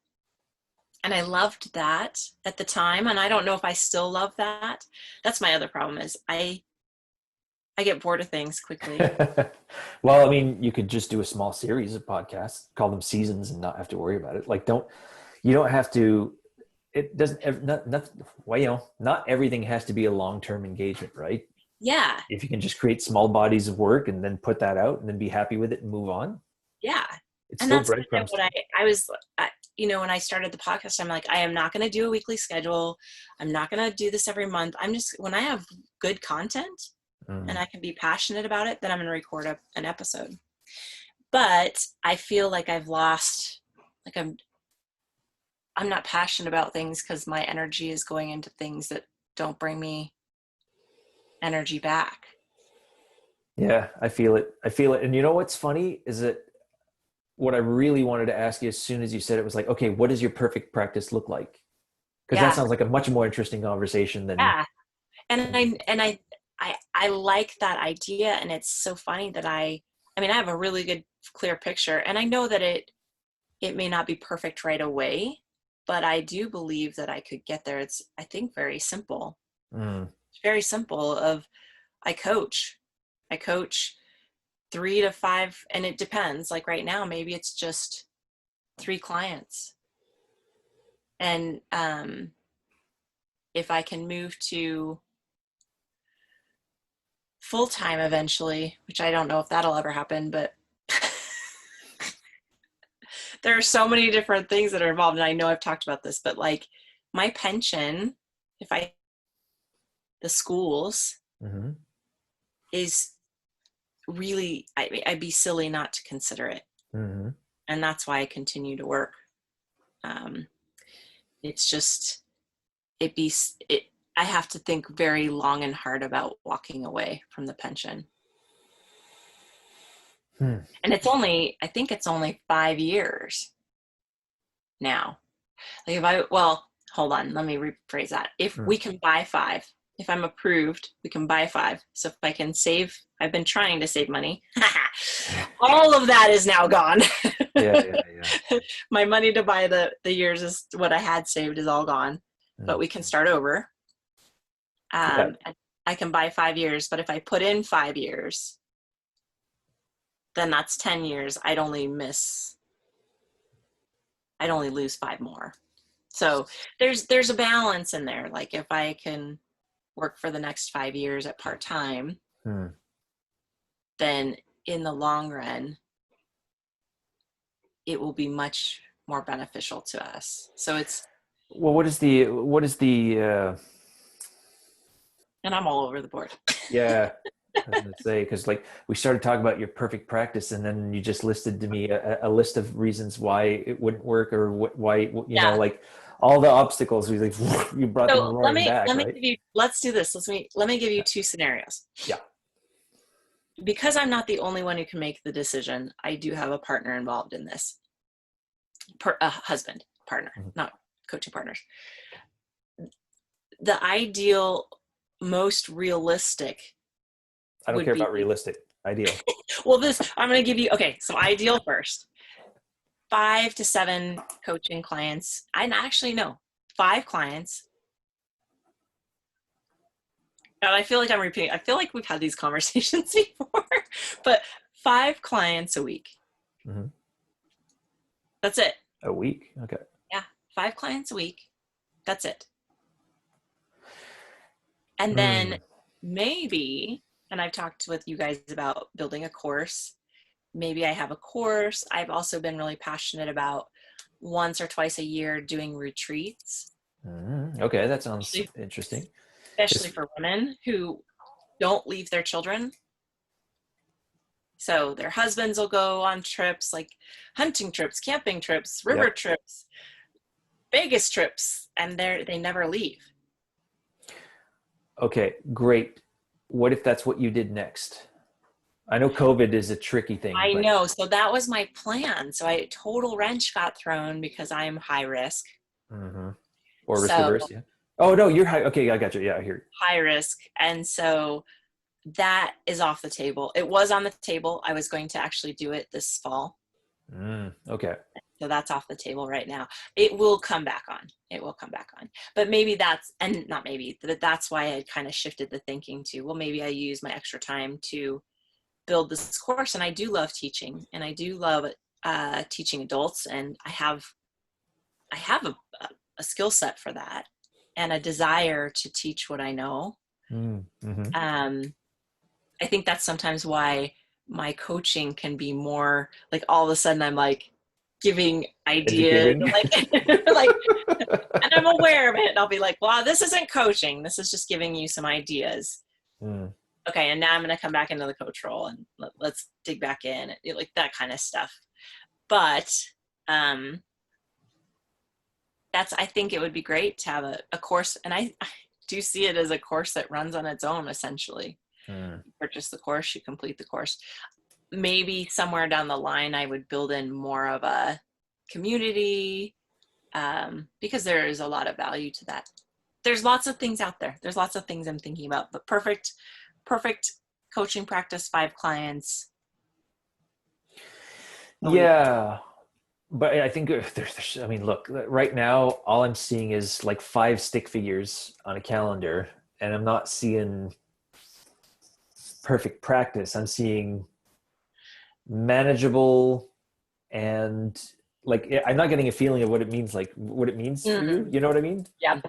S2: And I loved that at the time. And I don't know if I still love that. That's my other problem is I get bored of things quickly.
S1: Well, I mean, you could just do a small series of podcasts, call them seasons, and not have to worry about it. Like, you don't have to. It doesn't. Not well, not everything has to be a long-term engagement, right?
S2: Yeah.
S1: If you can just create small bodies of work and then put that out and then be happy with it and move on,
S2: Yeah.
S1: it's
S2: And
S1: still
S2: that's kind of
S1: breadcrumbs.
S2: what I was, when I started the podcast, I'm like, I am not going to do a weekly schedule. I'm not going to do this every month. when I have good content and
S1: Mm.
S2: I can be passionate about it, then I'm going to record an episode. But I feel like I've lost, like I'm not passionate about things because my energy is going into things that don't bring me energy back.
S1: Yeah, I feel it. I feel it. And you know what's funny is that what I really wanted to ask you as soon as you said it was like, okay, what does your perfect practice look like? Because that
S2: Yeah.
S1: sounds like a much more interesting conversation than.
S2: Yeah. And I like that idea. And it's so funny that I have a really good, clear picture. And I know that it may not be perfect right away, but I do believe that I could get there. It's, I think, very simple.
S1: Mm,
S2: Very simple I coach 3 to 5, and it depends. Like right now, maybe it's just 3 clients. And if I can move to full time eventually, which I don't know if that'll ever happen, but there are so many different things that are involved. And I know I've talked about this, but like my pension, the schools
S1: mm-hmm.
S2: is really, I'd be silly not to consider it.
S1: Mm-hmm.
S2: And that's why I continue to work. It's just, I have to think very long and hard about walking away from the pension.
S1: Hmm.
S2: And I think it's only 5 years now. Like hold on, let me rephrase that. If we can buy 5, if I'm approved, we can buy 5. So if I can save, I've been trying to save money. All of that is now gone.
S1: Yeah.
S2: My money to buy the years is what I had saved is all gone. but we can start over.
S1: Yeah.
S2: I can buy 5 years, but if I put in 5 years, then that's 10 years. I'd only lose 5 more. So there's a balance in there. Like if I can work for the next 5 years at part-time, then in the long run, it will be much more beneficial to us. So it's,
S1: Well, what is the
S2: and I'm all over the board.
S1: yeah, I was gonna say, because like we started talking about your perfect practice, and then you just listed to me a list of reasons why it wouldn't work, or why you know, like all the obstacles. We like you brought them
S2: So
S1: roaring back, right?
S2: let's do this. Let me give you 2 scenarios.
S1: Yeah.
S2: Because I'm not the only one who can make the decision, I do have a partner involved in this. A husband, partner, not coaching partners. The ideal, most realistic.
S1: I don't care about realistic. Ideal.
S2: Well, I'm going to give you, okay, so ideal first. 5 to 7 coaching clients. I actually know 5 clients. And I feel like I'm repeating. I feel like we've had these conversations before, but 5 clients a week.
S1: Mm-hmm.
S2: That's it.
S1: A week? Okay.
S2: Yeah, 5 clients a week. That's it. And then maybe, and I've talked with you guys about building a course. Maybe I have a course. I've also been really passionate about once or twice a year doing retreats.
S1: Okay, that sounds interesting.
S2: Especially for women who don't leave their children. So their husbands will go on trips, like hunting trips, camping trips, river trips, Vegas trips, and they never leave.
S1: Okay, great. What if that's what you did next? I know COVID is a tricky thing.
S2: I know. So that was my plan. So a total wrench got thrown because I'm high risk.
S1: Or risk averse, yeah. Oh, no, you're high. Okay, I got you. Yeah, I hear you.
S2: High risk. And so that is off the table. It was on the table. I was going to actually do it this fall.
S1: Okay.
S2: So that's off the table right now. It will come back on. It will come back on. But maybe that's why I kind of shifted the thinking to, well, maybe I use my extra time to build this course. And I do love teaching, and I do love teaching adults. And I have a skill set for that and a desire to teach what I know. I think that's sometimes why my coaching can be more like all of a sudden I'm like giving ideas, like, and I'm aware of it. And I'll be like, wow, this isn't coaching. This is just giving you some ideas. Okay. And now I'm going to come back into the coach role and let's dig back in, like that kind of stuff. But, I think it would be great to have a course. And I do see it as a course that runs on its own, essentially. You purchase the course, you complete the course. Maybe somewhere down the line, I would build in more of a community, because there is a lot of value to that. There's lots of things out there. There's lots of things I'm thinking about, but perfect coaching practice, 5 clients.
S1: Yeah. But I think there's, I mean, look, right now, all I'm seeing is like 5 stick figures on a calendar, and I'm not seeing perfect practice. I'm seeing manageable, and like, I'm not getting a feeling of what it means, like what it means for you. You know what I mean?
S2: Yeah.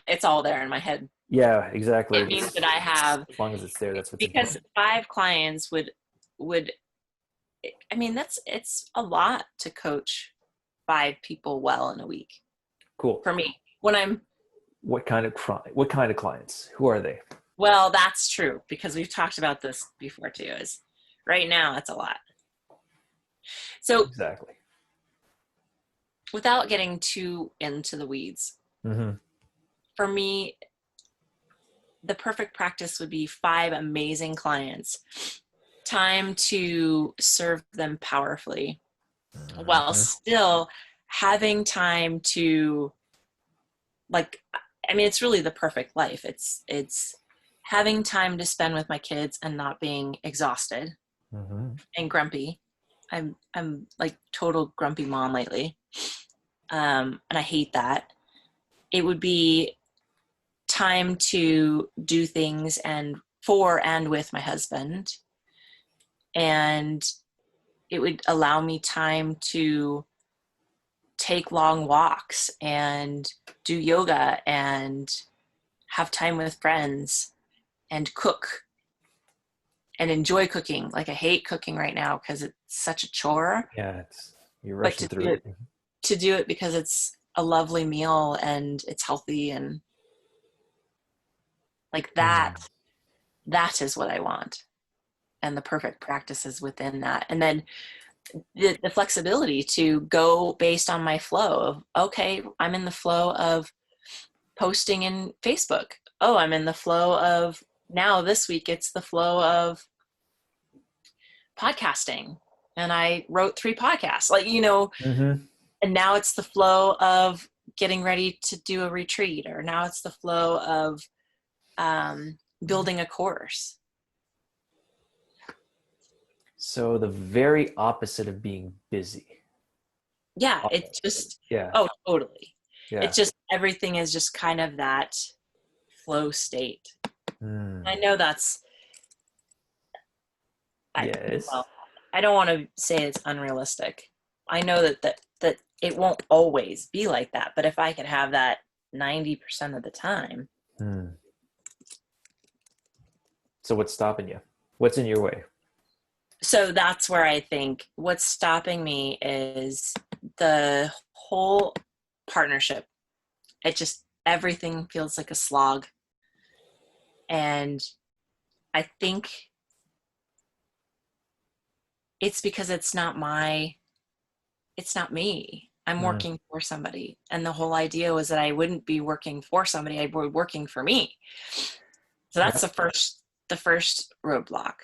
S2: It's all there in my head.
S1: Yeah, exactly.
S2: It means that I have,
S1: as long as it's there, that's what's
S2: because
S1: important.
S2: 5 clients would, I mean, it's a lot to coach 5 people well in a week.
S1: Cool.
S2: For me, when I'm,
S1: what kind of clients? Who are they?
S2: well, that's true, because we've talked about this before too, is right now it's a lot. So
S1: Exactly.
S2: without getting too into the weeds, for me, the perfect practice would be 5 amazing clients, time to serve them powerfully, while still having time to, like, I mean, it's really the perfect life. It's having time to spend with my kids and not being exhausted and grumpy. I'm like total grumpy mom lately. And I hate that. it would be time to do things and for and with my husband. And it would allow me time to take long walks and do yoga and have time with friends and cook and enjoy cooking. Like I hate cooking right now because it's such a chore.
S1: Yeah, you're
S2: But
S1: rushing through it.
S2: to do it because it's a lovely meal and it's healthy and like that. That is what I want. And the perfect practices within that. And then the flexibility to go based on my flow of, okay, I'm in the flow of posting in Facebook. Oh, I'm in the flow of now this week, it's the flow of podcasting. And I wrote 3 podcasts, like, and now it's the flow of getting ready to do a retreat, or now it's the flow of building a course.
S1: So the very opposite of being busy.
S2: Yeah, it's just,
S1: Yeah.
S2: oh, totally.
S1: Yeah.
S2: It's just, everything is just kind of that flow state. I know that's,
S1: yes.
S2: well, I don't want to say it's unrealistic. I know that it won't always be like that, but if I could have that 90% of the time.
S1: So what's stopping you? What's in your way?
S2: So that's where I think what's stopping me is the whole partnership. It just, everything feels like a slog. And I think it's because it's not me. I'm working for somebody. And the whole idea was that I wouldn't be working for somebody, I'd be working for me. So that's the first roadblock.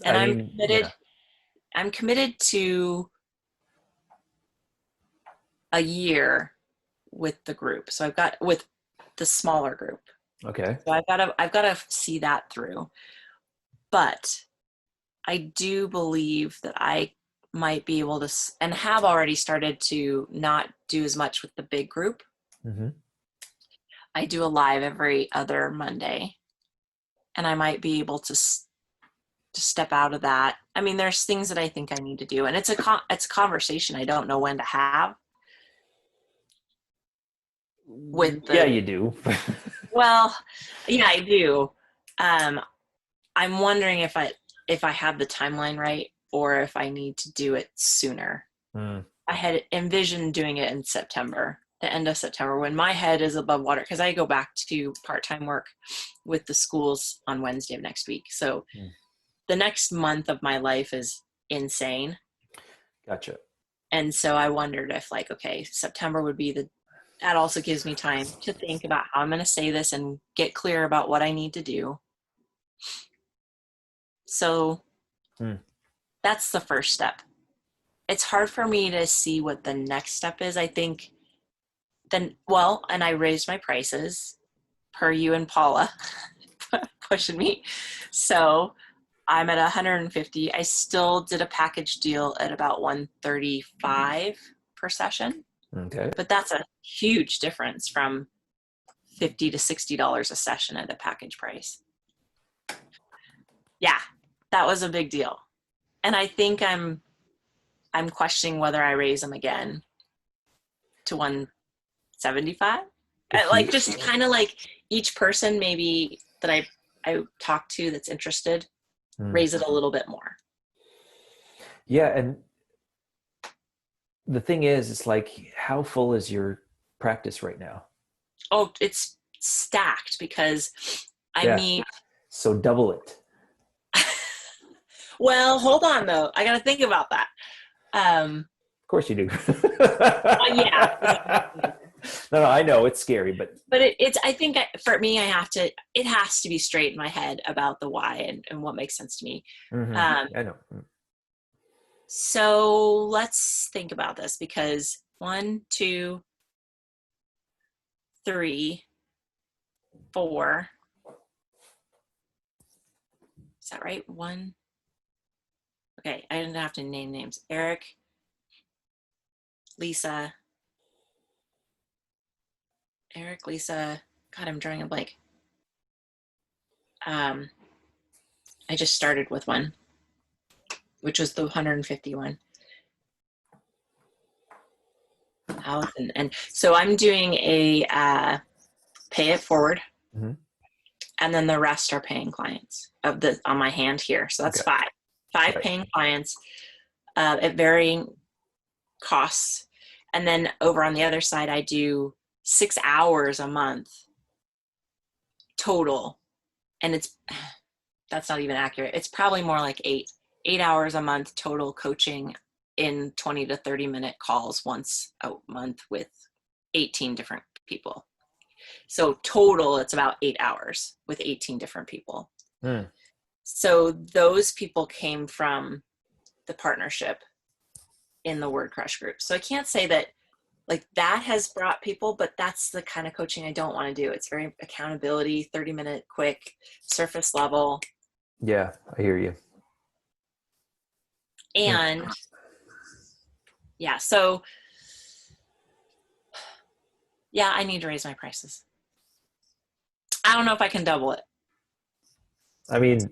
S2: And I'm committed to a year with the group. So I've got with the smaller group.
S1: Okay.
S2: So I've got to see that through. But I do believe that I might be able to, and have already started to not do as much with the big group. I do a live every other Monday, and I might be able to step out of that. I mean, there's things that I think I need to do, and it's a conversation I don't know when to have with the.
S1: Yeah, you do.
S2: Well, yeah, I do. I'm wondering if I have the timeline right, or if I need to do it sooner. I had envisioned doing it in September, the end of September, when my head is above water, because I go back to part-time work with the schools on Wednesday of next week. So the next month of my life is insane.
S1: Gotcha.
S2: And so I wondered if, like, okay, September would be that also gives me time to think about how I'm going to say this and get clear about what I need to do. So that's the first step. It's hard for me to see what the next step is. I think and I raised my prices per you and Paula pushing me. So I'm at 150. I still did a package deal at about 135 per session.
S1: Okay.
S2: But that's a huge difference from $50 to $60 a session at a package price. Yeah, that was a big deal. And I think I'm questioning whether I raise them again to 175. Like, just kind of like each person maybe that I talk to that's interested, raise it a little bit more.
S1: Yeah, and the thing is, it's like, how full is your practice right now?
S2: Oh, it's stacked because I meet.
S1: So double it.
S2: Well, hold on though. I got to think about that.
S1: Of course you do.
S2: Yeah.
S1: No, I know it's scary, but
S2: it's. I think for me, it has to be straight in my head about the why and what makes sense to me.
S1: I know.
S2: So let's think about this, because 1, 2, 3, 4. Is that right? 1. Okay, I didn't have to name names. Eric, Lisa, Eric, Lisa, God, I'm drawing a blank. I just started with one, which was the 151. Allison. And so I'm doing a pay it forward,
S1: Mm-hmm.
S2: and then the rest are paying clients of the on my hand here. So that's
S1: Okay.
S2: five
S1: Right.
S2: paying clients at varying costs. And then over on the other side, I do 6 hours a month total. And that's not even accurate. It's probably more like 8 hours a month total coaching in 20 to 30-minute calls once a month with 18 different people. So total, it's about 8 hours with 18 different people.
S1: Mm.
S2: So those people came from the partnership in the Word Crush group. So I can't say that like that has brought people, but that's the kind of coaching I don't want to do. It's very accountability, 30-minute, quick, surface level.
S1: Yeah, I hear you.
S2: And yeah, so yeah, I need to raise my prices. I don't know if I can double it.
S1: I mean,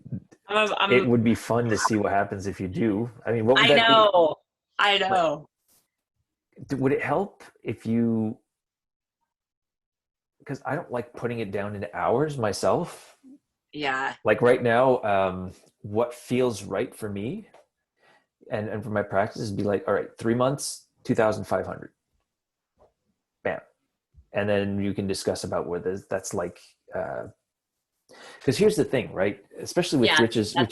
S1: it
S2: I'm
S1: would be fun to see what happens if you do. I mean, what would
S2: I
S1: that be?
S2: know. I know.
S1: Would it help if you, because I don't like putting it down into hours myself.
S2: Yeah.
S1: Like right now, what feels right for me and for my practice is be like, all right, 3 months, 2,500. Bam. And then you can discuss about whether that's like, because here's the thing, right? Especially with
S2: Yeah.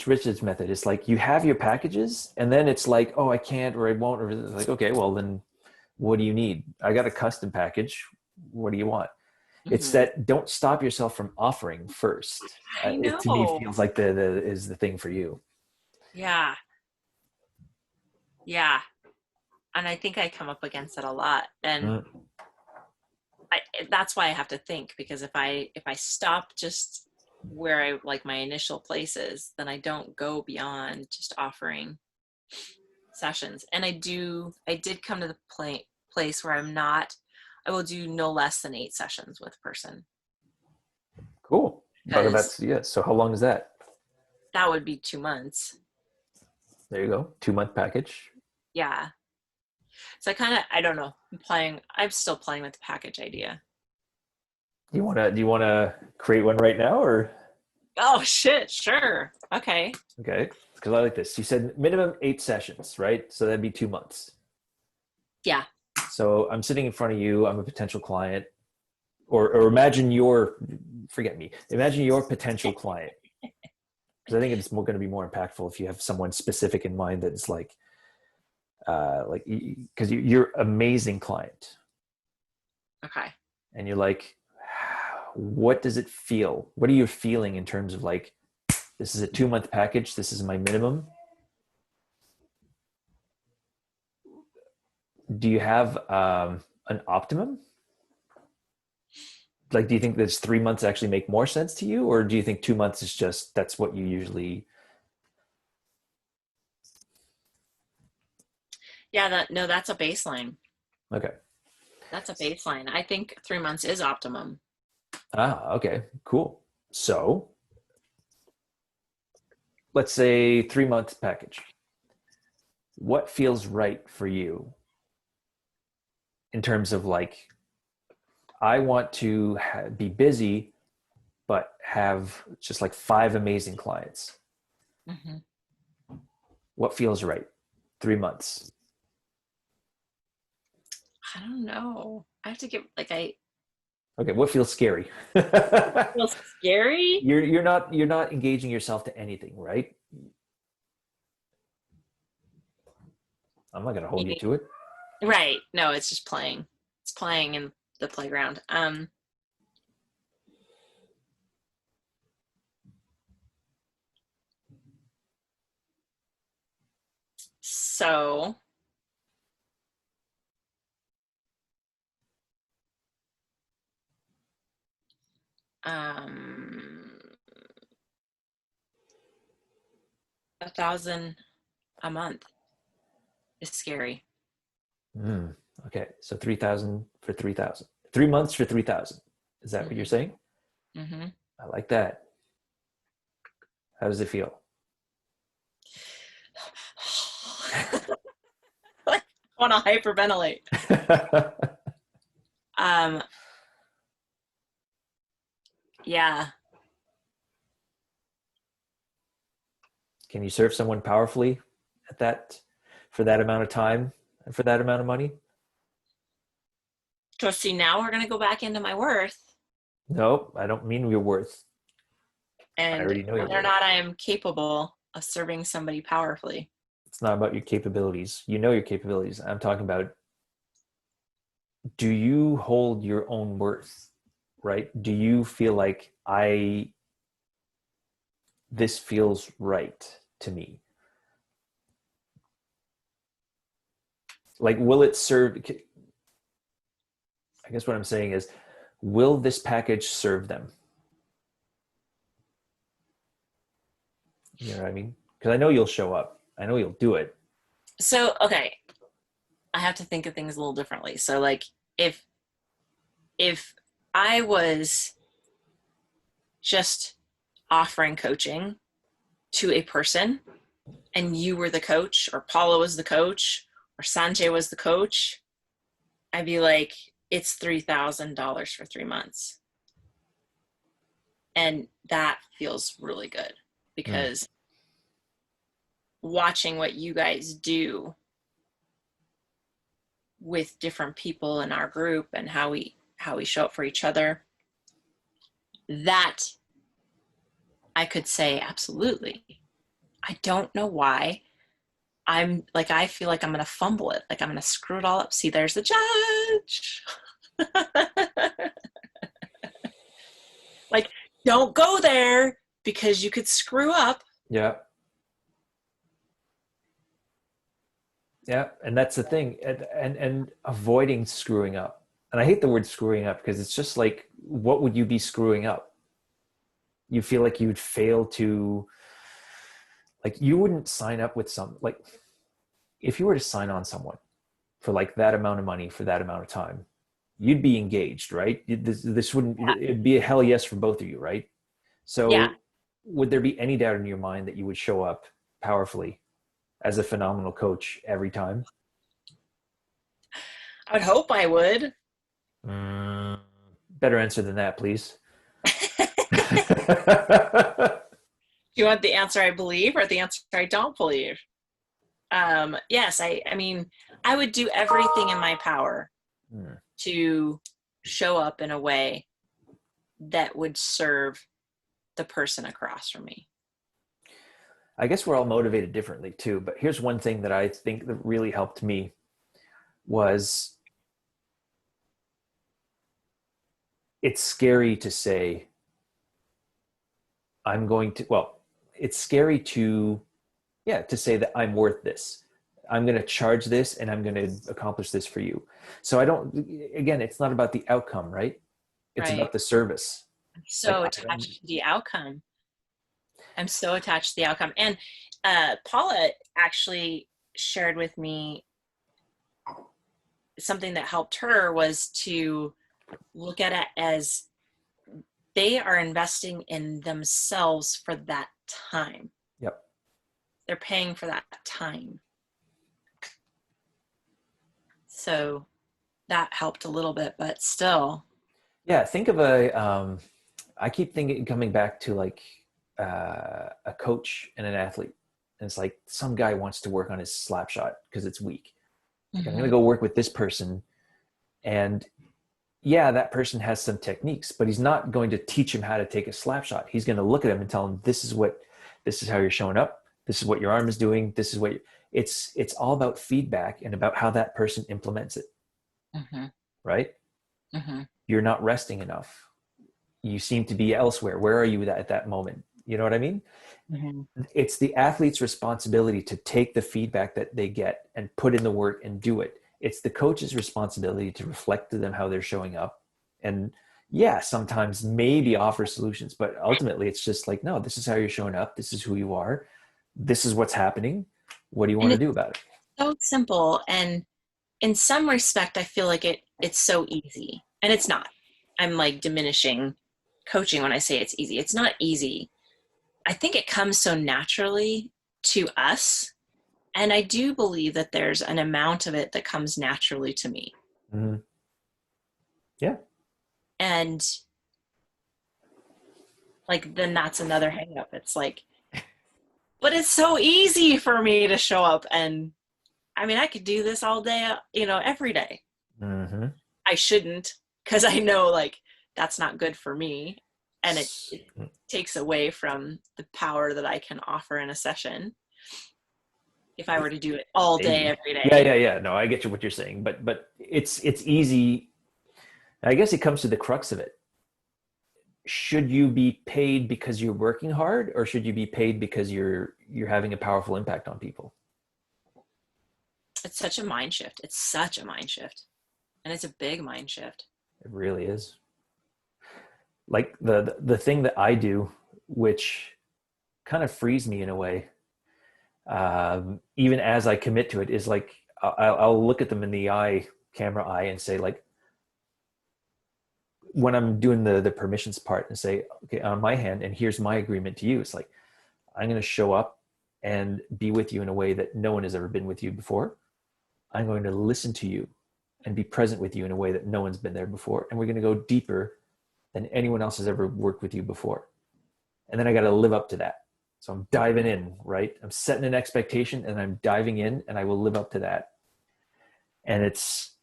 S1: Rich's method, it's like you have your packages and then it's like, oh, I can't, or I won't, or it's like, okay, well then what do you need? I got a custom package. What do you want? It's
S2: Mm-hmm.
S1: that don't stop yourself from offering first.
S2: I
S1: It to me
S2: know.
S1: feels like the is the thing for you.
S2: Yeah. Yeah. And I think I come up against it a lot. And
S1: Mm.
S2: that's why I have to think, because if I stop just where I like my initial places, then I don't go beyond just offering sessions. And I did come to the place where I will do no less than 8 sessions with a person,
S1: Cool. But
S2: because
S1: that's, yeah. So how long is that?
S2: that would be 2 months.
S1: There you go. 2-month package.
S2: Yeah. So I don't know. I'm still playing with the package idea.
S1: Do you wanna create one right now or?
S2: Oh shit, sure. Okay.
S1: Okay. Because I like this. You said minimum 8 sessions, right? So that'd be 2 months.
S2: Yeah.
S1: So I'm sitting in front of you. I'm a potential client, or forget me. Imagine your potential client. Because I think it's going to be more impactful if you have someone specific in mind that's like because you're amazing client,
S2: Okay.
S1: and you're like, what does it feel? What are you feeling in terms of like, this is a 2-month package. This is my minimum. Do you have an optimum? Like, do you think that 3 months actually make more sense to you, or do you think 2 months is just that's what you usually?
S2: Yeah, that's a baseline.
S1: Okay.
S2: That's a baseline. I think 3 months is optimum.
S1: Okay, cool. So let's say 3 month package. What feels right for you in terms of like, I want to be busy, but have just like 5 amazing clients.
S2: Mm-hmm.
S1: What feels right? 3 months.
S2: I don't know. I have to get
S1: Okay, what feels scary?
S2: feel scary.
S1: You're not engaging yourself to anything, right? I'm not gonna hold you to it.
S2: Right. No, it's just playing. It's playing in the playground. So um 1,000 a month is scary.
S1: Okay, so 3,000 for 3,000. 3 months for 3,000. Is that what you're saying?
S2: Mm-hmm.
S1: I like that. How does it feel?
S2: Like, I want to hyperventilate. Yeah.
S1: Can you serve someone powerfully at that, for that amount of time and for that amount of money?
S2: So see, now we're going to go back into my worth
S1: No, I don't mean your worth. I
S2: and
S1: already know your
S2: whether or
S1: worth.
S2: not I am capable of serving somebody powerfully.
S1: It's not about your capabilities. You know your capabilities. I'm talking about, do you hold your own worth, right? Do you feel like this feels right to me? Like, will it serve? I guess what I'm saying is, will this package serve them? You know what I mean? Because I know you'll show up. I know you'll do it.
S2: So, okay, I have to think of things a little differently. So like if I was just offering coaching to a person and you were the coach, or Paula was the coach, or Sanjay was the coach, I'd be like, it's $3,000 for 3 months. And that feels really good because watching what you guys do with different people in our group and how we show up for each other, that I could say absolutely. I don't know why. I'm like, I feel like I'm going to fumble it. Like I'm going to screw it all up. See, there's the judge. Like, don't go there because you could screw up.
S1: Yeah. Yeah. And that's the thing. And avoiding screwing up. And I hate the word screwing up because it's just like, what would you be screwing up? You feel like you'd fail to, like, you wouldn't sign up with like, if you were to sign on someone for like that amount of money for that amount of time, you'd be engaged, right? This wouldn't, it'd be a hell yes for both of you, right? So
S2: Yeah.
S1: would there be any doubt in your mind that you would show up powerfully as a phenomenal coach every time?
S2: I would hope I would.
S1: Better answer than that, please.
S2: Do you want the answer I believe or the answer I don't believe? Yes, I mean, I would do everything in my power to show up in a way that would serve the person across from me.
S1: I guess we're all motivated differently too, but here's one thing that I think that really helped me was, it's scary to say, it's scary to say that I'm worth this. I'm going to charge this and I'm going to accomplish this for you. So again, it's not about the outcome, right? It's
S2: Right.
S1: about the service.
S2: I'm so attached to the outcome. I'm so attached to the outcome. And Paula actually shared with me something that helped her was to look at it as they are investing in themselves for that time.
S1: Yep.
S2: They're paying for that time. So that helped a little bit, but still.
S1: Yeah. Think of I keep coming back to like a coach and an athlete. And it's like some guy wants to work on his slap shot because it's weak. Like, I'm going to go work with this person. And yeah, that person has some techniques, but he's not going to teach him how to take a slap shot. He's going to look at him and tell him, this is how you're showing up. This is what your arm is doing. This is what it's all about feedback and about how that person implements it. Right? You're not resting enough. You seem to be elsewhere. Where are you at that moment? You know what I mean? It's the athlete's responsibility to take the feedback that they get and put in the work and do it. It's the coach's responsibility to reflect to them how they're showing up. And yeah, sometimes maybe offer solutions, but ultimately it's just like, no, this is how you're showing up. This is who you are. This is what's happening. What do you want to do about it?
S2: So simple. And in some respect, I feel like it's so easy. And it's not. I'm like diminishing coaching when I say it's easy. It's not easy. I think it comes so naturally to us. And I do believe that there's an amount of it that comes naturally to me.
S1: Mm-hmm. Yeah.
S2: And like, then that's another hang up. It's like, but it's so easy for me to show up. And I mean, I could do this all day, every day.
S1: Mm-hmm.
S2: I shouldn't, because I know like that's not good for me. And it takes away from the power that I can offer in a session if I were to do it all day,
S1: Maybe.
S2: every
S1: Yeah,
S2: day.
S1: yeah, yeah. No, I get you what you're saying, but it's easy. I guess it comes to the crux of it. Should you be paid because you're working hard, or should you be paid because you're having a powerful impact on people?
S2: It's such a mind shift. It's such a mind shift. And it's a big mind shift.
S1: It really is. Like the thing that I do, which kind of frees me in a way, even as I commit to it, is like I'll look at them in the camera eye, and say, like, when I'm doing the permissions part, and say, okay, on my hand, and here's my agreement to you. It's like, I'm going to show up and be with you in a way that no one has ever been with you before. I'm going to listen to you and be present with you in a way that no one's been there before. And we're going to go deeper than anyone else has ever worked with you before. And then I got to live up to that. So I'm diving in, right? I'm setting an expectation and I'm diving in, and I will live up to that. And it's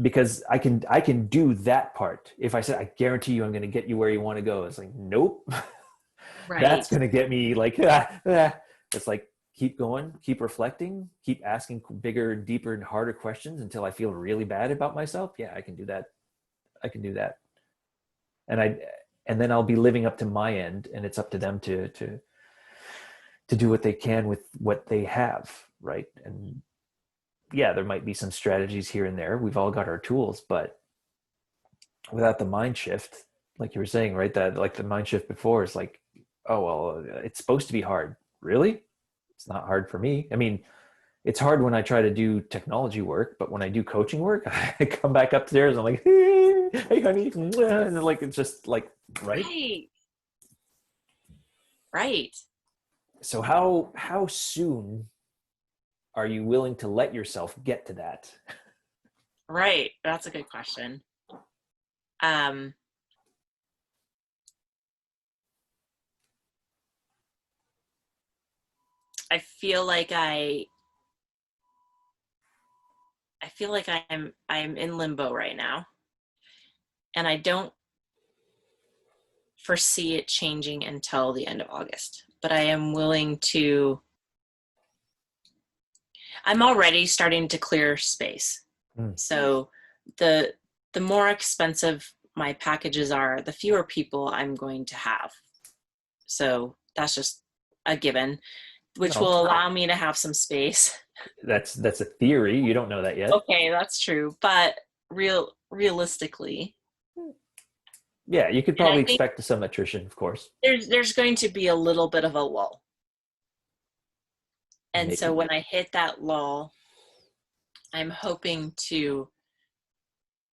S1: because I can do that part. If I said, I guarantee you I'm going to get you where you want to go, it's like, nope.
S2: Right.
S1: That's going to get me like, It's like, keep going, keep reflecting, keep asking bigger, deeper, and harder questions until I feel really bad about myself. Yeah, I can do that. I can do that. And then I'll be living up to my end, and it's up to them to do what they can with what they have, right? And yeah, there might be some strategies here and there. We've all got our tools, but without the mind shift, like you were saying, right? That, like, the mind shift before is like, oh, well, it's supposed to be hard. Really? It's not hard for me. I mean, it's hard when I try to do technology work, but when I do coaching work, I come back upstairs, I'm like, hey, honey, and like, it's just like, right?
S2: Right. Right.
S1: So how soon are you willing to let yourself get to that?
S2: Right. That's a good question. I feel like I'm in limbo right now, and I don't foresee it changing until the end of August. But I am willing to. I'm already starting to clear space. So the more expensive my packages are, the fewer people I'm going to have. So that's just a given, which will allow me to have some space.
S1: That's a theory. You don't know that yet.
S2: Okay, that's true. But realistically,
S1: yeah, you could probably expect some attrition, of course.
S2: There's going to be a little bit of a lull. And
S1: Maybe.
S2: So when I hit that lull, I'm hoping to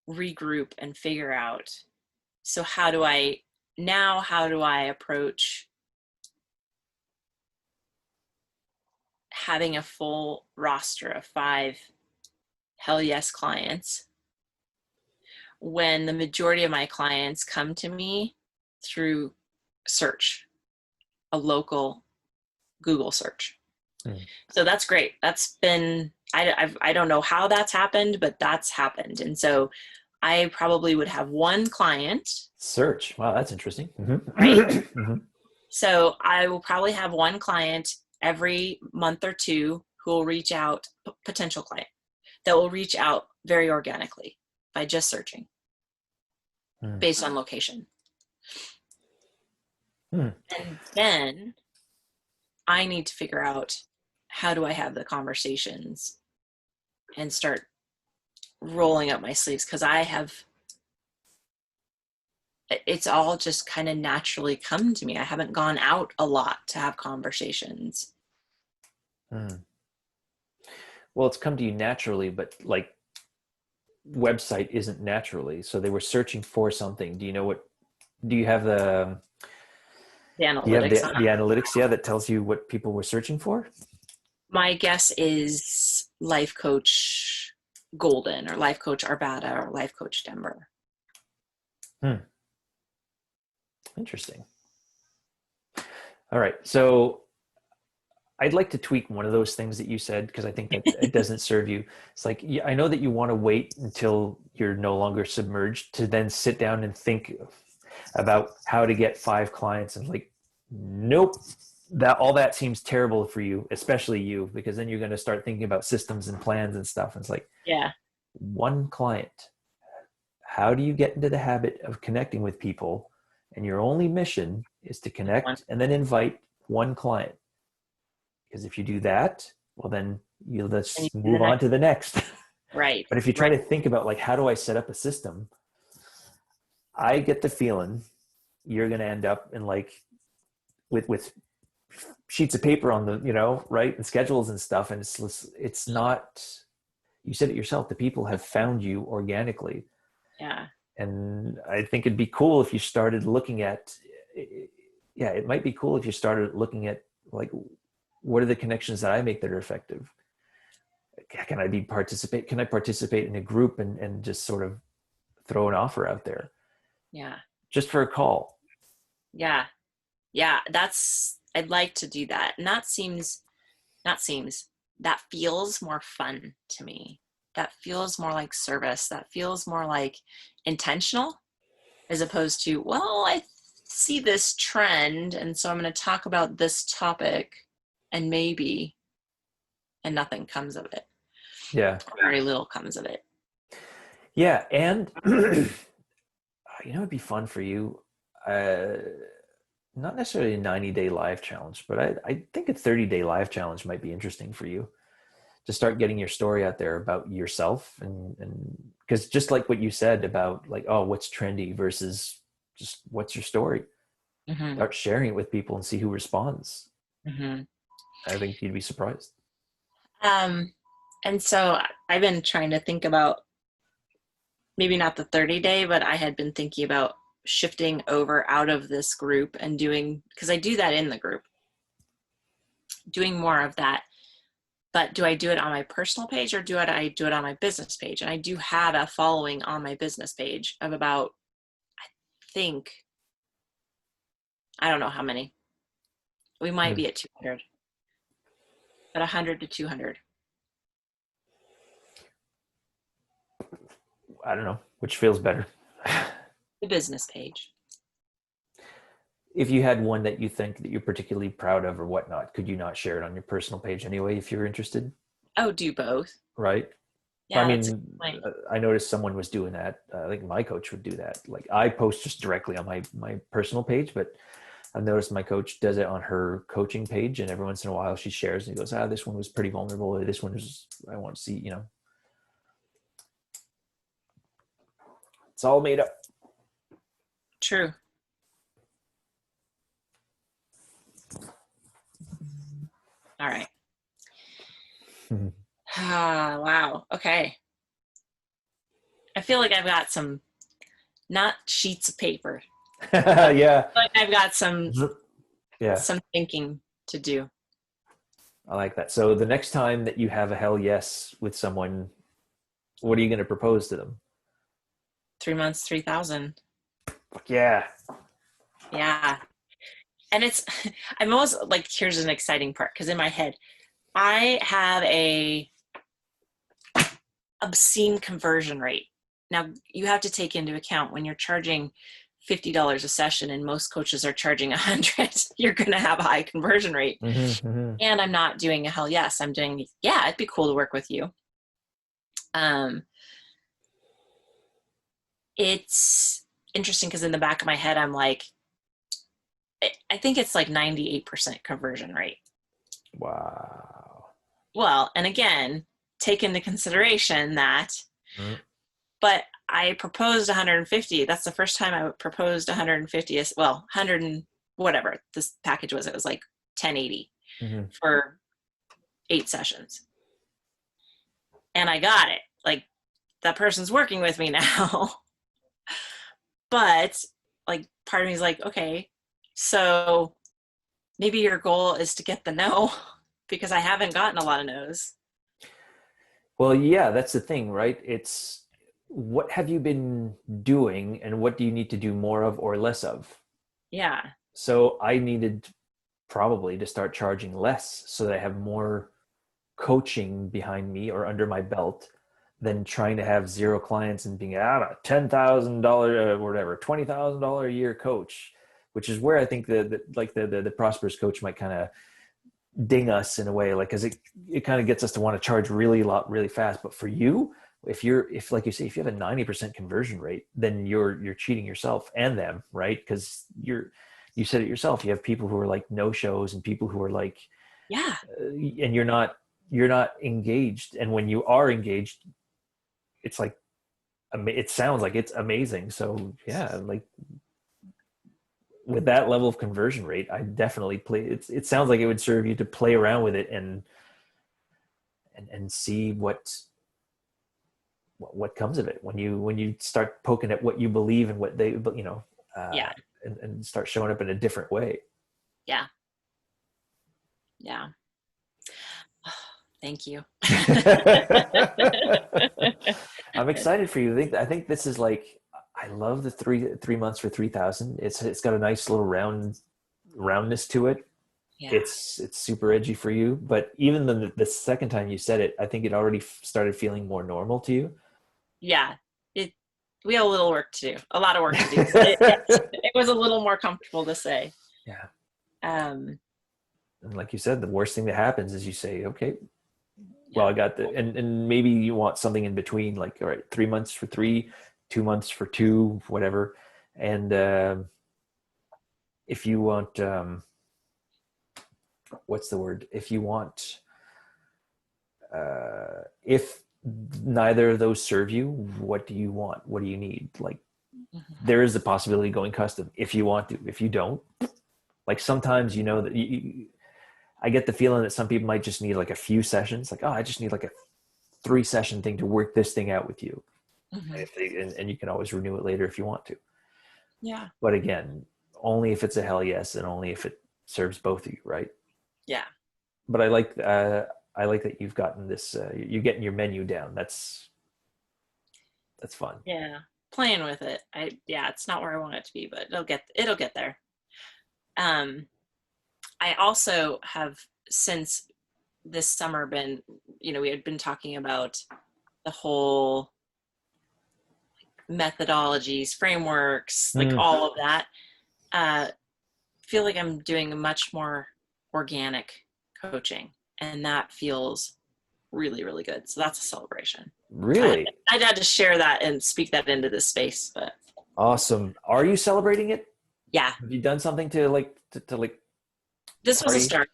S2: regroup and figure out, so how do I approach having a full roster of 5 hell yes clients when the majority of my clients come to me through search, a local Google search. So that's great. That's been, I don't know how that's happened, but that's happened. And so I probably would have one client.
S1: Search. Wow, that's interesting.
S2: Right? So I will probably have one client every month or two who will reach out, potential client, that will reach out very organically by just searching based on location. And then I need to figure out, how do I have the conversations and start rolling up my sleeves? Because it's all just kind of naturally come to me. I haven't gone out a lot to have conversations.
S1: Well, it's come to you naturally, but like, website isn't naturally. So they were searching for something. Do you have the
S2: analytics on
S1: the
S2: it.
S1: analytics, yeah, that tells you what people were searching for?
S2: My guess is life coach Golden or life coach Arvada or life coach Denver.
S1: Interesting. All right. So I'd like to tweak one of those things that you said, because I think that it doesn't serve you. It's like, I know that you want to wait until you're no longer submerged to then sit down and think about how to get 5 clients, and like, nope, all that seems terrible for you, especially you, because then you're going to start thinking about systems and plans and stuff. And it's like,
S2: Yeah.
S1: 1 client. How do you get into the habit of connecting with people? And your only mission is to connect and then invite 1 client. Because if you do that, well, then you'll just move on to the next.
S2: Right.
S1: But if you try to think about, like, how do I set up a system? I get the feeling you're going to end up in, like, with sheets of paper on the, right, and schedules and stuff. And it's not, you said it yourself, the people have found you organically.
S2: Yeah.
S1: And I think it'd be cool if you started looking at, it might be cool if you started looking at, like, what are the connections that I make that are effective? Can I participate in a group and just sort of throw an offer out there?
S2: Yeah.
S1: Just for a call.
S2: Yeah. Yeah. I'd like to do that. And that feels more fun to me. That feels more like service. That feels more like intentional, as opposed to, well, I see this trend, and so I'm going to talk about this topic, and nothing comes of it.
S1: Yeah.
S2: Very little comes of it.
S1: Yeah. And, it'd be fun for you. Not necessarily a 90-day live challenge, but I think a 30-day live challenge might be interesting for you, to start getting your story out there about yourself. And because just like what you said about, like, oh, what's trendy versus just what's your story?
S2: Mm-hmm.
S1: Start sharing it with people and see who responds.
S2: Mm-hmm.
S1: I think you'd be surprised.
S2: And so I've been trying to think about, maybe not the 30-day, but I had been thinking about shifting over out of this group and because I do that in the group, doing more of that. But do I do it on my personal page, or do I do it on my business page? And I do have a following on my business page of about, I don't know how many. We might be at 200, but 100 to 200.
S1: I don't know which feels better.
S2: The business page.
S1: If you had one that you think that you're particularly proud of or whatnot, could you not share it on your personal page anyway, if you're interested?
S2: Oh, do both.
S1: Right.
S2: Yeah,
S1: I mean, I noticed someone was doing that. I think my coach would do that. Like, I post just directly on my personal page, but I've noticed my coach does it on her coaching page, and every once in a while she shares and he goes, this one was pretty vulnerable, or this one was, I want to see, it's all made up.
S2: True. All right. Wow. Okay. I feel like I've got some, not sheets of paper.
S1: Yeah.
S2: Like I've got some thinking to do.
S1: I like that. So the next time that you have a hell yes with someone, what are you going to propose to them?
S2: 3 months, 3,000.
S1: Fuck yeah.
S2: Yeah. And I'm almost like, here's an exciting part, because in my head, I have a obscene conversion rate. Now, you have to take into account, when you're charging $50 a session and most coaches are charging $100, you're going to have a high conversion rate.
S1: Mm-hmm, mm-hmm.
S2: And I'm not doing a hell yes. I'm doing, yeah, it'd be cool to work with you. It's interesting because in the back of my head, I'm like, I think it's like 98% conversion rate.
S1: Wow.
S2: Well, and again, take into consideration that, but I proposed 150. That's the first time I proposed 150. Well, 100 and whatever this package was. It was like 1080 for 8 sessions. And I got it. Like, that person's working with me now. But like part of me is like, okay, so maybe your goal is to get the no because I haven't gotten a lot of no's.
S1: Well, yeah, that's the thing, right? It's what have you been doing and what do you need to do more of or less of?
S2: Yeah.
S1: So I needed probably to start charging less so that I have more coaching behind me or under my belt than trying to have zero clients and being out a $10,000 whatever $20,000 a year coach, which is where I think the prosperous coach might kind of ding us in a way, like because it kind of gets us to want to charge really a lot really fast. But for you, if like you say, if you have a 90% conversion rate, then you're cheating yourself and them, right? Because you said it yourself, you have people who are like no shows and people who are like,
S2: Yeah.
S1: and you're not engaged, and when you are engaged, it's like it sounds like it's amazing. So yeah, like with that level of conversion rate, I definitely it sounds like it would serve you to play around with it and see what comes of it when you start poking at what you believe and what they
S2: Yeah.
S1: and start showing up in a different way.
S2: Yeah. Yeah. Thank you.
S1: I'm excited for you. I think this is like, I love the 3 months for 3,000. It's got a nice little roundness to it.
S2: Yeah.
S1: It's super edgy for you, but even the second time you said it, I think it already started feeling more normal to you.
S2: Yeah. We have a little work to do, a lot of work to do. It was a little more comfortable to say.
S1: Yeah.
S2: Um,
S1: And like you said, the worst thing that happens is you say, okay, well, I got and maybe you want something in between, like, all right, 3 months for 3, 2 months for 2, whatever. And if you want, what's the word? If you want, if neither of those serve you, what do you want? What do you need? Like, there is a possibility of going custom if you want to. If you don't, like sometimes that I get the feeling that some people might just need like a few sessions. Like, oh, I just need like a 3-session thing to work this thing out with you. And you can always renew it later if you want to.
S2: Yeah.
S1: But again, only if it's a hell yes, and only if it serves both of you, right?
S2: Yeah.
S1: But I like that you've gotten this. You're getting your menu down. That's fun.
S2: Yeah. Playing with it. It's not where I want it to be, but it'll get there. I also have, since this summer, been, we had been talking about the whole methodologies, frameworks, like all of that. Feel like I'm doing a much more organic coaching, and that feels really, really good. So that's a celebration.
S1: Really?
S2: I had to share that and speak that into this space, but
S1: awesome. Are you celebrating it?
S2: Yeah.
S1: Have you done something to like
S2: this
S1: party?
S2: Was a start.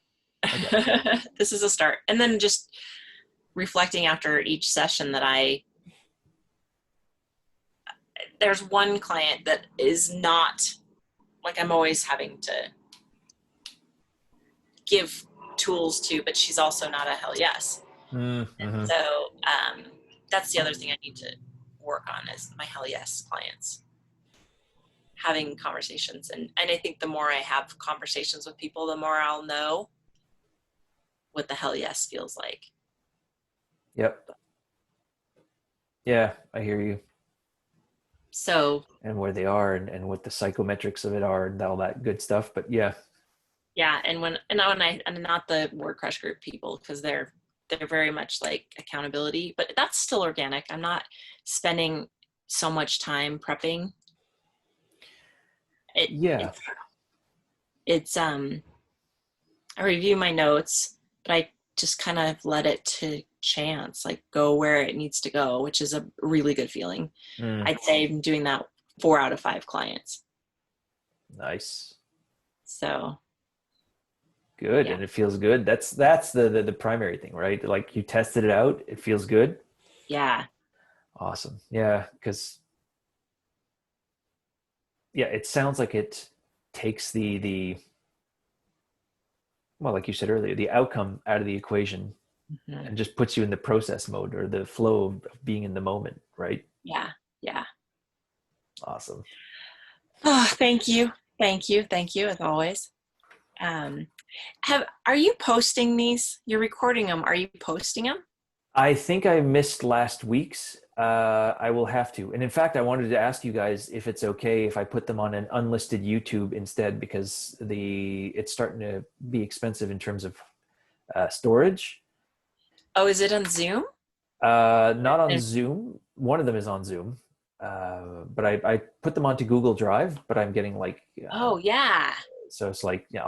S2: Okay. This is a start. And then just reflecting after each session that there's one client that is not, like, I'm always having to give tools to, but she's also not a hell yes. And so that's the other thing I need to work on is my hell yes clients. Having conversations. And I think the more I have conversations with people, the more I'll know what the hell yes feels like.
S1: Yep. Yeah, I hear you.
S2: So,
S1: and where they are and what the psychometrics of it are and all that good stuff. But yeah.
S2: Yeah. And not the word crush group people, because they're very much like accountability, but that's still organic. I'm not spending so much time prepping. It's I review my notes, but I just kind of let it to chance, like go where it needs to go, which is a really good feeling. I'd say I'm doing that 4 out of 5 clients.
S1: Nice.
S2: So
S1: good. Yeah. And it feels good. That's the primary thing, right? Like you tested it out, it feels good.
S2: Yeah.
S1: Awesome. Yeah. Because it sounds like it takes well, like you said earlier, the outcome out of the equation
S2: Mhm.
S1: and just puts you in the process mode or the flow of being in the moment, right?
S2: Yeah. Yeah.
S1: Awesome.
S2: Oh, thank you. Thank you. Thank you as always. Are you posting these? You're recording them. Are you posting them?
S1: I think I missed last week's. I will have to. And in fact, I wanted to ask you guys if it's okay if I put them on an unlisted YouTube instead, because it's starting to be expensive in terms of storage.
S2: Oh, is it on Zoom?
S1: Not on Zoom. One of them is on Zoom. But I put them onto Google Drive, but I'm getting like,
S2: Oh, yeah.
S1: so it's like, yeah,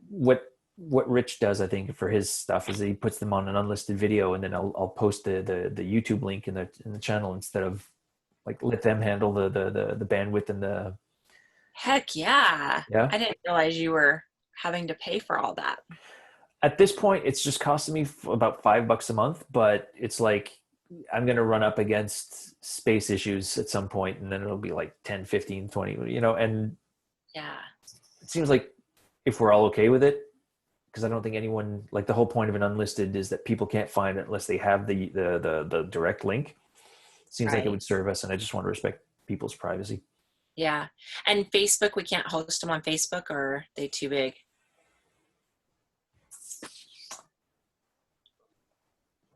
S1: what Rich does, I think, for his stuff is he puts them on an unlisted video, and then I'll post the YouTube link in the channel instead of like let them handle the bandwidth and the
S2: Heck yeah.
S1: yeah.
S2: I didn't realize you were having to pay for all that.
S1: At this point, it's just costing me about $5 a month, but it's like I'm going to run up against space issues at some point, and then it'll be like 10, 15, 20, and
S2: Yeah.
S1: it seems like if we're all okay with it, because I don't think anyone, like the whole point of an unlisted is that people can't find it unless they have the direct link. Seems like it
S2: Right.
S1: would serve us, and I just want to respect people's privacy.
S2: Yeah. And Facebook, we can't host them on Facebook, or are they too big?